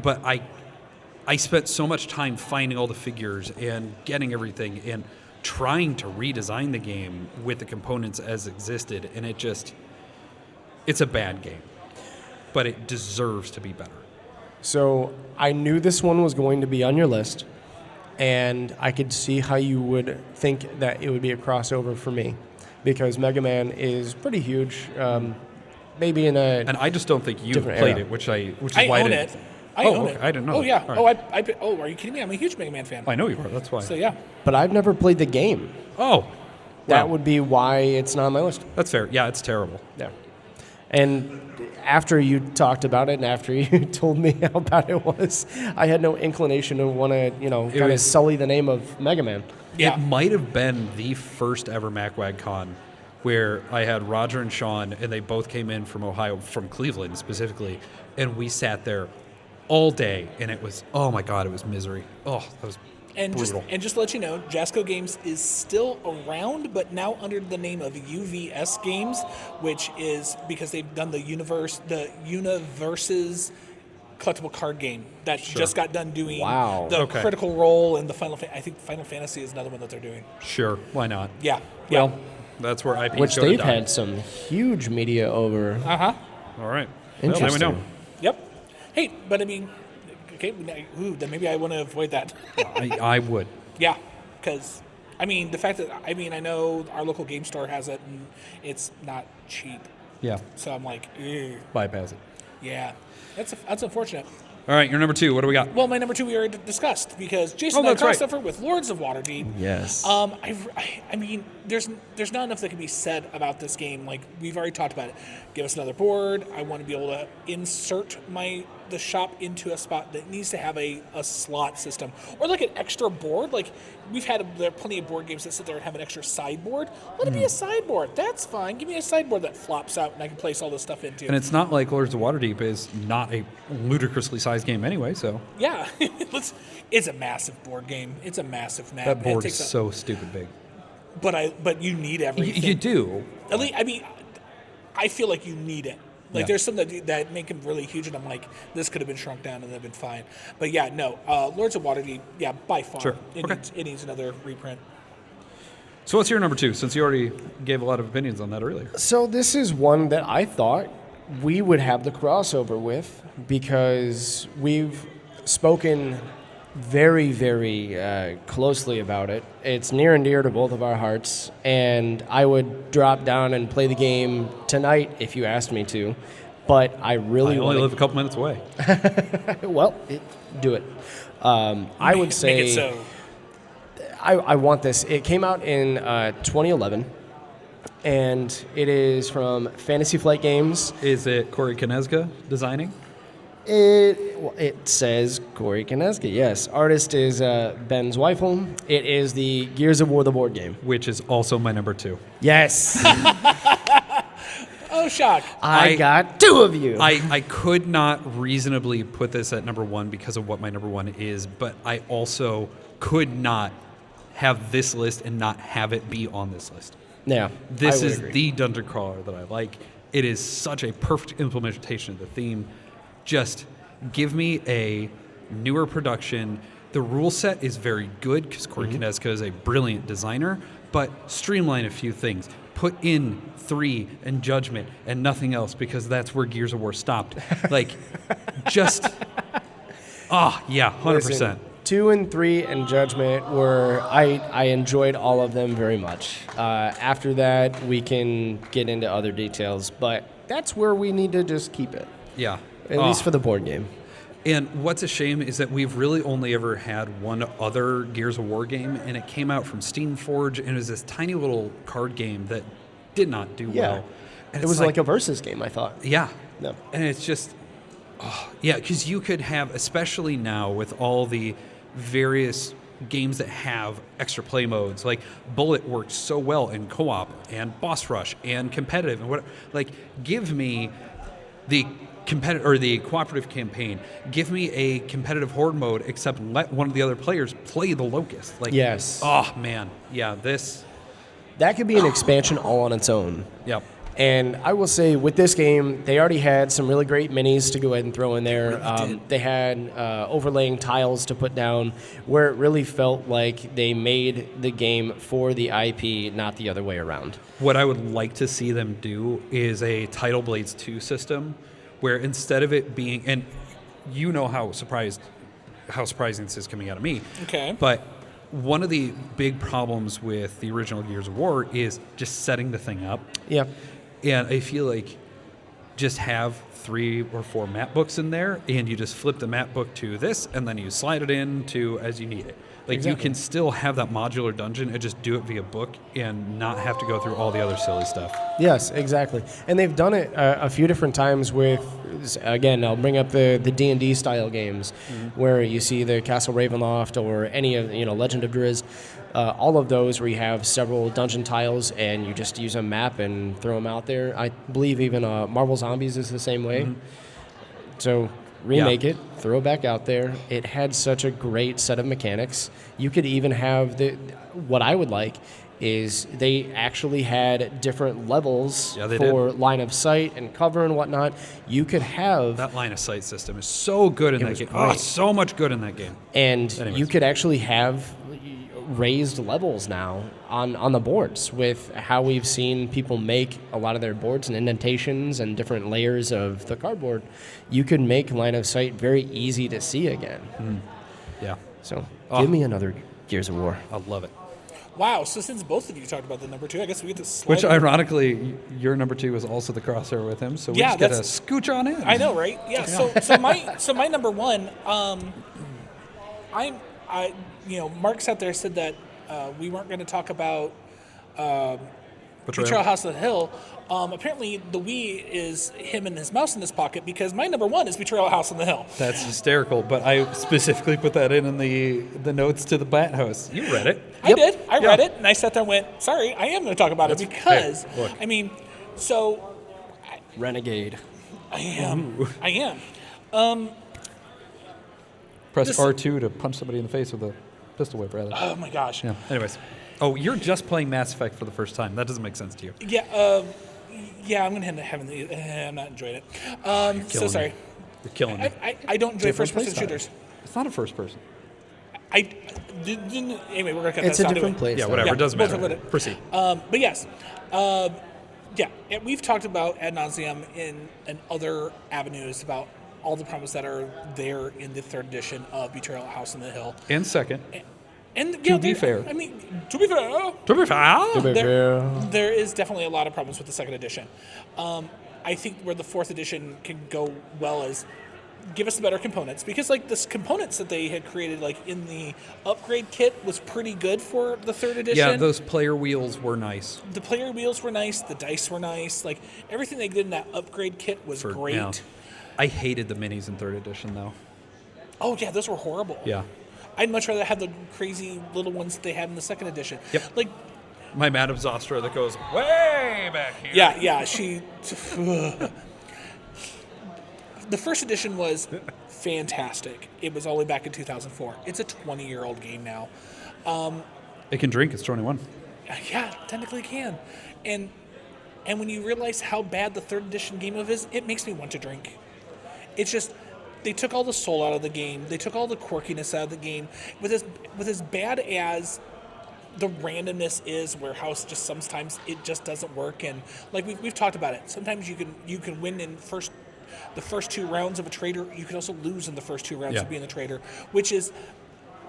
But I spent so much time finding all the figures and getting everything and trying to redesign the game with the components as existed, and it's a bad game. But it deserves to be better. So I knew this one was going to be on your list, and I could see how you would think that it would be a crossover for me, because Mega Man is pretty huge. Maybe in a And I just don't think you different played era. it, which is I why I own didn't. it. I Oh, own okay. it. I didn't know Oh that. yeah. All right. Are you kidding me? I'm a huge Mega Man fan. I know you are. That's why. So yeah. but I've never played the game. Oh, That well, would be why it's not on my list. that's fair. Yeah, it's terrible. Yeah. And after you talked about it and after you told me how bad it was, I had no inclination to want to, kind of was- sully the name of Mega Man. Yeah. It might have been the first ever MacWagCon where I had Roger and Sean, and they both came in from Ohio, from Cleveland specifically, and we sat there all day, and it was, oh my God, it was misery. Oh, that was And brutal. just to let you know, Jasco Games is still around, but now under the name of UVS Games, which is because they've done the Universes collectible card game that just got done doing Wow. the Okay. Critical Role and the I think Final Fantasy is another one that they're doing. Sure, why not? Yeah. Well, that's where IPs Which go to they've die. had some huge media over. All right. Well, now we Interesting. know. Yep. Hey, but I mean, okay, then maybe I want to avoid that. I would. Yeah, because I mean the fact that I know our local game store has it and it's not cheap, Yeah, so I'm like, ew. bypass it. Yeah, that's unfortunate. All right, your number 2. What do we got? Well, my number 2 we already discussed because Jason and I that's right. crossed over with Lords of Waterdeep. Yes. I mean, there's not enough that can be said about this game. Like we've already talked about it. Give us another board. I want to be able to insert the shop into a spot that needs to have a slot system or like an extra board. Like there are plenty of board games that sit there and have an extra sideboard. Let it be a sideboard. That's fine. Give me a sideboard that flops out and I can place all this stuff into. And it's not like Lords of Waterdeep is not a ludicrously sized game anyway, so. Yeah, it's a massive board game. It's a massive map. That board is so stupid big. But you need everything. You do. At least, I mean, I feel like you need it. Like there's some that make them really huge, and I'm like, this could have been shrunk down and they've been fine. But yeah, no, Lords of Waterdeep, yeah, by far, Sure. It needs another reprint. So what's your number 2, since you already gave a lot of opinions on that earlier? So this is one that I thought we would have the crossover with because we've spoken very, very closely about it. It's near and dear to both of our hearts, and I would drop down and play the game tonight if you asked me to, but I really only live a couple minutes away. Well, do it. I would say... Make it so. I want this. It came out in 2011, and it is from Fantasy Flight Games. Is it Corey Kinezga designing? It says Corey Kinezga, yes. Artist is Ben Zweifel. It is the Gears of War, the board game. Which is also my number 2. Yes. Oh, shock. I got 2 of you. I could not reasonably put this at number 1 because of what my number 1 is, but I also could not have this list and not have it be on this list. Yeah, This is agree. the dungeon crawler that I like. It is such a perfect implementation of the theme. Just give me a newer production. The rule set is very good because Corey Kinezka is a brilliant designer, but streamline a few things. Put in 3 and Judgment and nothing else because that's where Gears of War stopped. Like, just, 100%. Listen, 2 and 3 and Judgment were, I enjoyed all of them very much. After that, we can get into other details, but that's where we need to just keep it. Yeah. At least for the board game. And what's a shame is that we've really only ever had one other Gears of War game, and it came out from Steamforge, and it was this tiny little card game that did not do well. And It was like a versus game, I thought. Yeah. No. And it's just, because you could have, especially now with all the various games that have extra play modes, like Bullet works so well in co-op and boss rush and competitive and whatever. Like, give me the competitive or the cooperative campaign. Give me a competitive horde mode, except let one of the other players play the Locust. Like, Yes. Oh man, yeah, this. That could be an expansion all on its own. Yep. And I will say, with this game, they already had some really great minis to go ahead and throw in there. They had overlaying tiles to put down where it really felt like they made the game for the IP, not the other way around. What I would like to see them do is a Tidal Blades 2 system where instead of it being, and you know how surprising this is coming out of me. Okay. But one of the big problems with the original Gears of War is just setting the thing up. Yeah. And I feel like just have 3 or 4 map books in there, and you just flip the map book to this, and then you slide it in to as you need it. Like, Exactly. you can still have that modular dungeon and just do it via book and not have to go through all the other silly stuff. Yes, exactly. And they've done it a few different times with, again, I'll bring up the D&D style games where you see the Castle Ravenloft or any of, Legend of Drizzt, all of those where you have several dungeon tiles and you just use a map and throw them out there. I believe even Marvel Zombies is the same way. So remake it, throw it back out there. It had such a great set of mechanics. You could even have what I would like is they actually had different levels for line of sight and cover and whatnot. You could have that line of sight system is so good in that game. Great. Oh, so much good in that game. And Anyways. you could actually have raised levels now on the boards with how we've seen people make a lot of their boards and indentations and different layers of the cardboard. You could make line of sight very easy to see again. Yeah. So give me another Gears of War. I love it. Wow. So since both of you talked about the number 2, I guess we get to slide Which, over. ironically, your number 2 was also the crosshair with him, so we Yeah, just got to that's- scooch on in. I know, right? Yeah. So my number 1, Mark sat there and said that we weren't going to talk about Betrayal House on the Hill. Apparently, the Wii is him and his mouse in his pocket because my number 1 is Betrayal House on the Hill. That's hysterical, but I specifically put that in the notes to the BATT House. You read it. I did. I read it, and I sat there and went, sorry, I am going to talk about it because, hey, look. I mean, so Renegade. I am. Press This- R2 to punch somebody in the face with a pistol whip, rather. Oh, my gosh. Yeah. Anyways. Oh, you're just playing Mass Effect for the first time. That doesn't make sense to you. Yeah, I'm going to end up having I'm not enjoying it. So killing sorry. me. You're killing me. I don't enjoy Different first-person playstyle. shooters. It's not a first person. Anyway, we're going to cut It's that a out. different Anyway. place. Yeah, whatever. Yeah, it doesn't we'll matter. talk about it. Proceed. But yes, and we've talked about ad nauseum in other avenues about all the problems that are there in the 3rd edition of Betrayal House on the Hill. And second, And To be fair. I mean, to be fair, to be fair, there is definitely a lot of problems with the 2nd edition. I think where the 4th edition can go well is give us better components because like the components that they had created like in the upgrade kit was pretty good for the 3rd edition. yeah, those player wheels were nice. The player wheels were nice, the dice were nice, like everything they did in that upgrade kit was great. Yeah. I hated the minis in 3rd edition, though. Oh yeah, those were horrible. Yeah. I'd much rather have the crazy little ones that they had in the 2nd edition. Yep. Like My Madame Zostra that goes way back here. yeah, she the 1st edition was fantastic. It was all the way back in 2004. It's a 20-year-old game now. It can drink. It's 21. Yeah, technically it can. And when you realize how bad the 3rd edition game of is, it makes me want to drink. It's just they took all the soul out of the game. They took all the quirkiness out of the game. With as bad as the randomness is, where House just sometimes it just doesn't work. And like we've talked about it. Sometimes you can win in the first 2 rounds of a trader. You can also lose in the first 2 rounds of being a trader, which is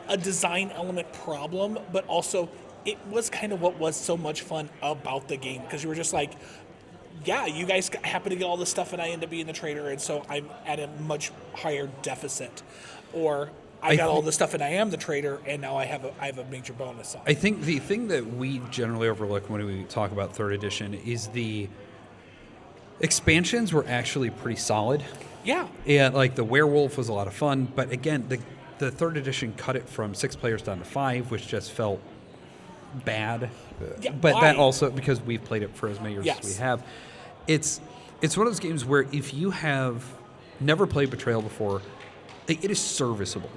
a design element problem, but also it was kind of what was so much fun about the game because you were just like, yeah, you guys happen to get all this stuff and I end up being the trader and so I'm at a much higher deficit, or I got all this stuff and I am the trader and now I have a major bonus on it. I think the thing that we generally overlook when we talk about 3rd edition is the expansions were actually pretty solid. Yeah. And like the werewolf was a lot of fun, but again, the 3rd edition cut it from 6 players down to 5, which just felt bad. Yeah, but why? that also because we've played it for as many years Yes. as we have. It's one of those games where if you have never played Betrayal before, it is serviceable.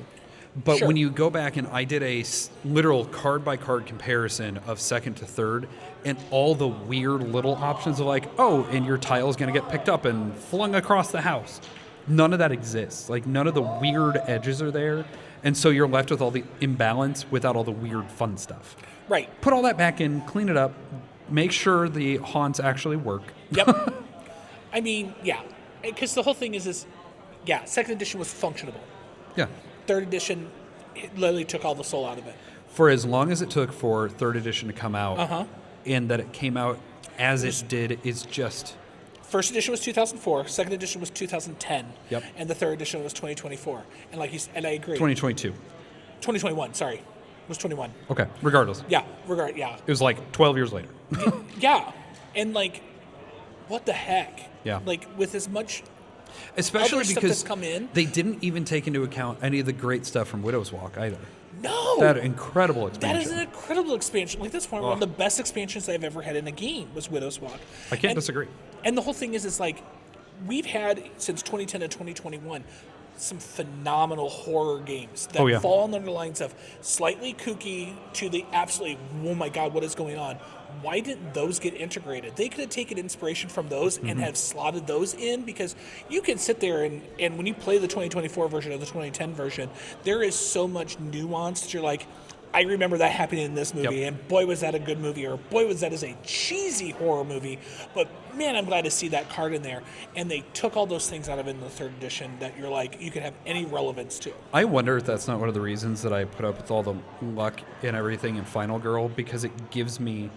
But Sure. when you go back and I did a literal card-by-card comparison of 2nd to 3rd, and all the weird little options of like, oh, and your tile is going to get picked up and flung across the house. None of that exists. Like, none of the weird edges are there. And so you're left with all the imbalance without all the weird fun stuff. Right. Put all that back in, clean it up, make sure the haunts actually work. Yep. I mean, yeah. Because the whole thing is, 2nd edition was functionable. Yeah. 3rd edition, it literally took all the soul out of it. For as long as it took for 3rd edition to come out, and that it came out as it did is just... 1st edition was 2004. 2nd edition was 2010. Yep. And the 3rd edition was 2024. And like and I agree. 2022. 2021. Sorry, it was 21. Okay, regardless. Yeah. It was like 12 years later. Yeah. And like, what the heck? Yeah. Like with as much. Especially Other stuff because that's come in. they didn't even take into account any of the great stuff from Widow's Walk either. No. That incredible That expansion. is an incredible expansion. Like that's one of the best expansions I've ever had in a game was Widow's Walk. I can't And- disagree. And the whole thing is like, we've had since 2010 to 2021 some phenomenal horror games that fall under the lines of slightly kooky to the absolutely, oh my God, what is going on? Why didn't those get integrated? They could have taken inspiration from those and have slotted those in, because you can sit there and when you play the 2024 version or the 2010 version, there is so much nuance that you're like, I remember that happening in this movie, Yep. and boy, was that a good movie, or boy, was that is a cheesy horror movie. But man, I'm glad to see that card in there. And they took all those things out of it in the third edition that you're like, you could have any relevance to. I wonder if that's not one of the reasons that I put up with all the luck and everything in Final Girl, because it gives me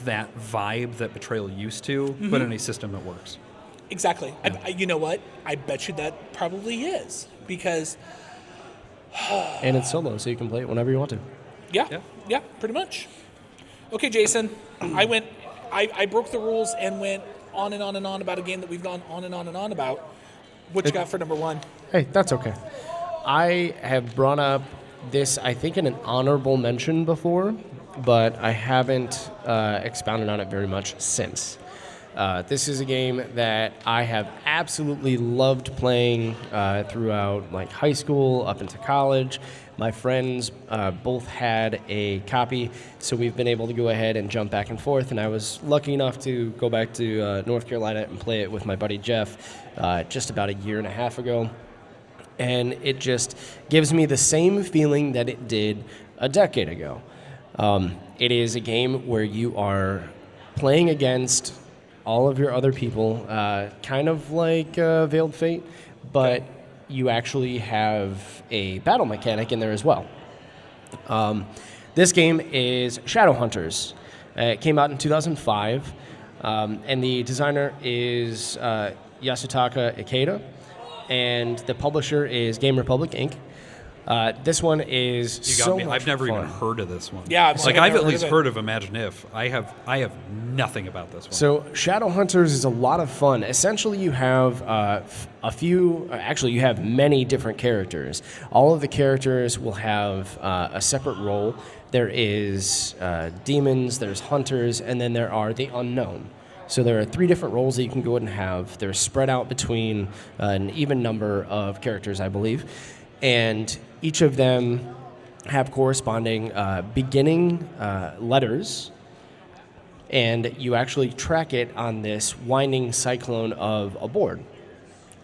that vibe that Betrayal used to, but in a system that works. Exactly. You know what? I bet you that probably is, because And it's solo, so you can play it whenever you want to. yeah, pretty much. Okay, Jason, I broke the rules and went on and on and on about a game that we've gone on and on and on about. What you got for number one? Hey, that's okay. I have brought up this, I think, in an honorable mention before, but I haven't expounded on it very much since. This is a game that I have absolutely loved playing throughout like high school up into college. My friends both had a copy, so we've been able to go ahead and jump back and forth. And I was lucky enough to go back to North Carolina and play it with my buddy Jeff just about a year and a half ago. And it just gives me the same feeling that it did a decade ago. It is a game where you are playing against all of your other people, kind of like Veiled Fate, but you actually have a battle mechanic in there as well. This game is Shadowhunters. It came out in 2005, and the designer is Yasutaka Ikeda, and the publisher is Game Republic Inc. This one is You got so me. much I've never fun. even heard of this one. Yeah, like I've at least of it. heard of Imagine If. I have nothing about this one. So Shadowhunters is a lot of fun. Essentially, you have you have many different characters. All of the characters will have a separate role. There is demons, there's hunters, and then there are the unknown. So there are 3 different roles that you can go ahead and have. They're spread out between an even number of characters, I believe. And each of them have corresponding beginning letters, and you actually track it on this winding cyclone of a board.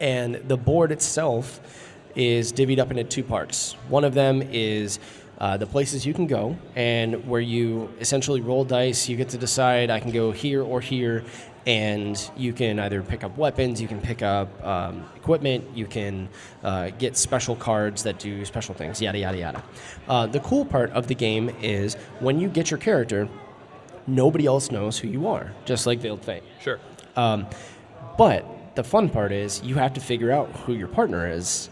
And the board itself is divvied up into 2 parts. One of them is the places you can go, and where you essentially roll dice. You get to decide, I can go here or here, and you can either pick up weapons, you can pick up equipment, you can get special cards that do special things, yada, yada, yada. The cool part of the game is when you get your character, nobody else knows who you are, just like Veiled Fate. Sure. But the fun part is you have to figure out who your partner is.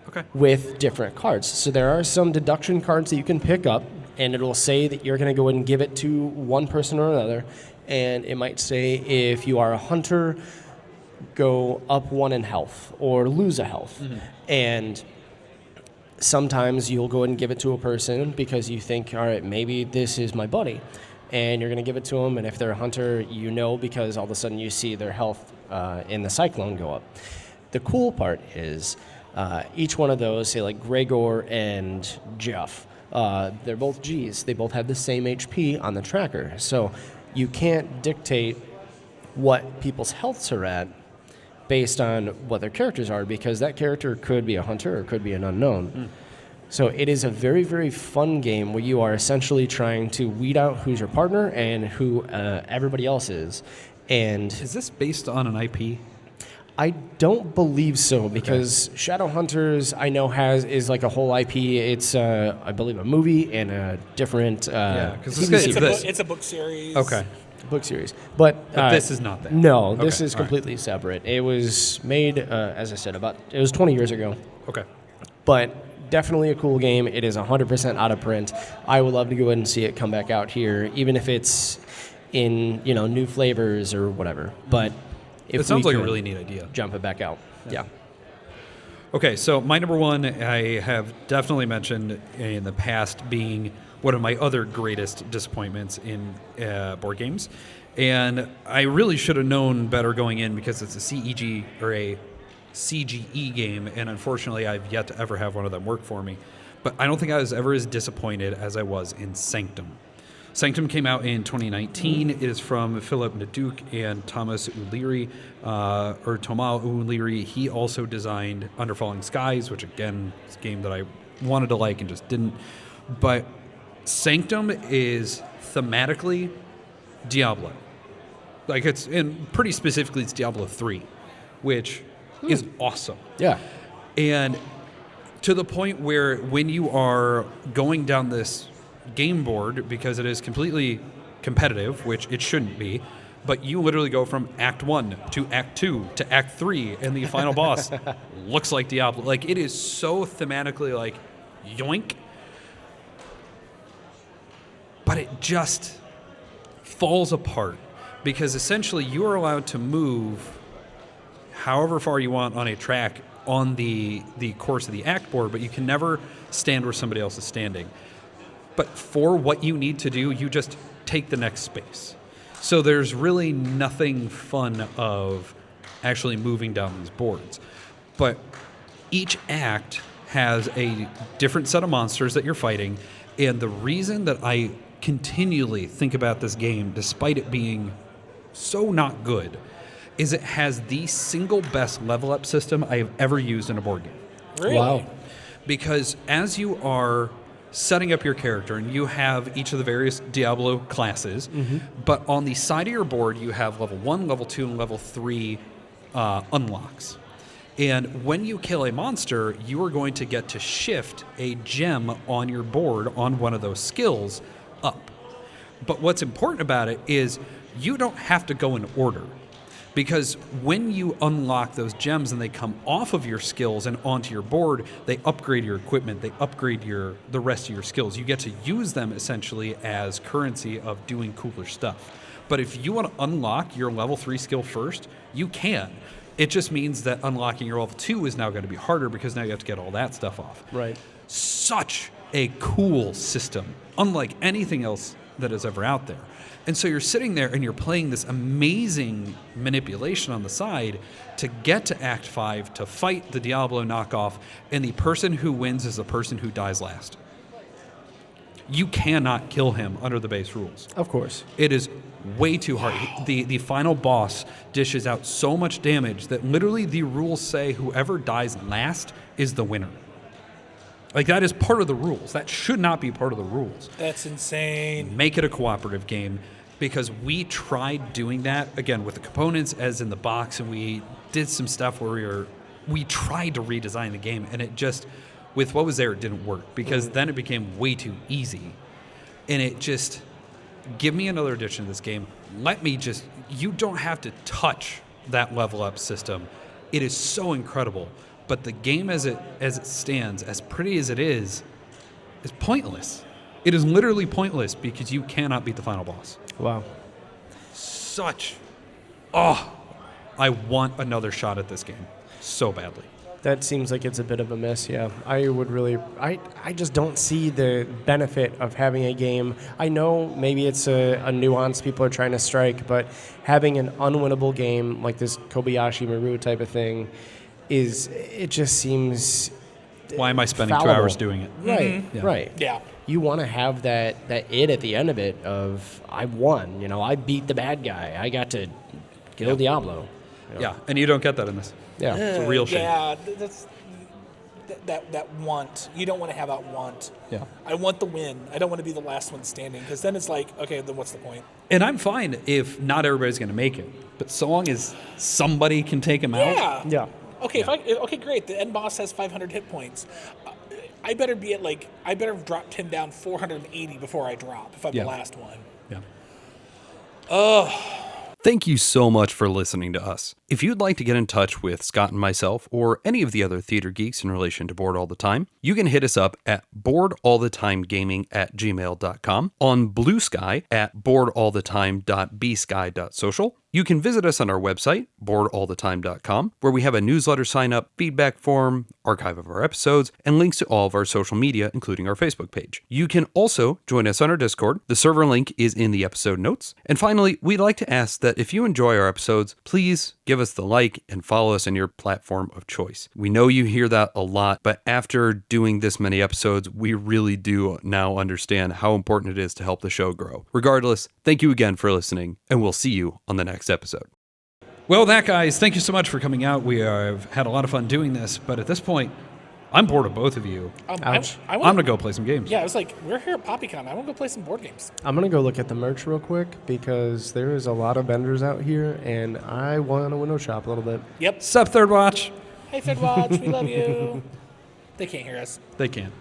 Okay. With different cards. So there are some deduction cards that you can pick up, and it'll say that you're going to go ahead and give it to one person or another. And it might say if you are a hunter, go up 1 in health or lose a health. Mm-hmm. And sometimes you'll go ahead and give it to a person because you think, all right, maybe this is my buddy. And you're going to give it to them. And if they're a hunter, you know, because all of a sudden you see their health in the cyclone go up. The cool part is each one of those, say like Gregor and Jeff, they're both Gs. They both have the same HP on the tracker. So you can't dictate what people's healths are at based on what their characters are, because that character could be a hunter or could be an unknown. Mm. So it is a very, very fun game where you are essentially trying to weed out who's your partner and who everybody else is. And is this based on an IP? I don't believe so, because Shadowhunters I know is like a whole IP. It's I believe a movie and a different because it's a book series. Okay. Book series, but this is not that. No, this is completely separate. It was made, as I said, it was 20 years ago. Okay. But definitely a cool game. It is 100% out of print. I would love to go ahead and see it come back out here, even if it's in new flavors or whatever. But if it sounds like a really neat idea. Jump it back out. Yeah. Okay, so my number one I have definitely mentioned in the past being one of my other greatest disappointments in board games. And I really should have known better going in, because it's a CEG or a CGE game, and unfortunately I've yet to ever have one of them work for me. But I don't think I was ever as disappointed as I was in Sanctum. Sanctum came out in 2019. It is from Philip Naduke and Thomas O'Leary, or Thomas O'Leary. He also designed Under Falling Skies, which again is a game that I wanted to like and just didn't. But Sanctum is thematically Diablo. Like and pretty specifically, it's Diablo 3, which is awesome. Yeah. And to the point where when you are going down this game board, because it is completely competitive, which it shouldn't be, but you literally go from Act 1 to Act 2 to Act 3, and the final boss looks like Diablo. Like, it is so thematically like, yoink. But it just falls apart, because essentially you are allowed to move however far you want on a track on the course of the act board, but you can never stand where somebody else is standing. But for what you need to do, you just take the next space. So there's really nothing fun of actually moving down these boards. But each act has a different set of monsters that you're fighting, and the reason that I continually think about this game, despite it being so not good, is it has the single best level up system I have ever used in a board game. Really? Wow. Because as you are setting up your character, and you have each of the various Diablo classes, but on the side of your board you have level 1, level 2, and level 3 unlocks. And when you kill a monster, you are going to get to shift a gem on your board on one of those skills up. But what's important about it is you don't have to go in order, because when you unlock those gems and they come off of your skills and onto your board, they upgrade your equipment, they upgrade the rest of your skills. You get to use them essentially as currency of doing cooler stuff. But if you want to unlock your level 3 skill first, you can. It just means that unlocking your level 2 is now going to be harder, because now you have to get all that stuff off. Right. Such a cool system, unlike anything else that is ever out there. And so you're sitting there and you're playing this amazing manipulation on the side to get to Act 5 to fight the Diablo knockoff, and the person who wins is the person who dies last. You cannot kill him under the base rules. Of course. It is way too hard. The final boss dishes out so much damage that literally the rules say whoever dies last is the winner. Like, that is part of the rules. That should not be part of the rules. That's insane. Make it a cooperative game, because we tried doing that, again, with the components as in the box, and we did some stuff where we tried to redesign the game, and it just, with what was there, it didn't work, because then it became way too easy. And it just, give me another edition of this game. Let me just, you don't have to touch that level up system. It is so incredible. But the game as it stands, as pretty as it is pointless. It is literally pointless, because you cannot beat the final boss. Wow. I want another shot at this game so badly. That seems like it's a bit of a miss, yeah. I just don't see the benefit of having a game. I know maybe it's a nuance people are trying to strike, but having an unwinnable game like this Kobayashi Maru type of thing it just seems Why am I spending fallible. 2 hours doing it? Right, Yeah. right. Yeah. You want to have that it at the end of it of, I won, I beat the bad guy. I got to kill Diablo. Yeah, and you don't get that in this. Yeah. It's a real shame. Yeah, that's that want. You don't want to have that want. Yeah. I want the win. I don't want to be the last one standing, because then it's like, okay, then what's the point? And I'm fine if not everybody's going to make it, but so long as somebody can take him out. Yeah. Yeah. Okay. Okay, great. The end boss has 500 hit points. I better be at I better have dropped him down 480 before I drop if I'm the last one. Yeah. Thank you so much for listening to us. If you'd like to get in touch with Scott and myself, or any of the other theater geeks in relation to Board All the Time, you can hit us up at boardallthetimegaming@gmail.com, on Blue Sky at boardallthetime.bsky.social. You can visit us on our website, boardallthetime.com, where we have a newsletter sign-up, feedback form, archive of our episodes, and links to all of our social media, including our Facebook page. You can also join us on our Discord. The server link is in the episode notes. And finally, we'd like to ask that if you enjoy our episodes, please give us the like and follow us on your platform of choice. We know you hear that a lot, but after doing this many episodes, we really do now understand how important it is to help the show grow. Regardless, thank you again for listening, and we'll see you on the next episode. Well, guys, thank you so much for coming out. We have had a lot of fun doing this, but at this point, I'm bored of both of you. Ouch. I I'm wanna, going to go play some games. Yeah, I was like, we're here at PopiCon. I want to go play some board games. I'm going to go look at the merch real quick because there is a lot of vendors out here, and I want to window shop a little bit. Yep. Sup, Third Watch? Hey, Third Watch, we love you. They can't hear us. They can.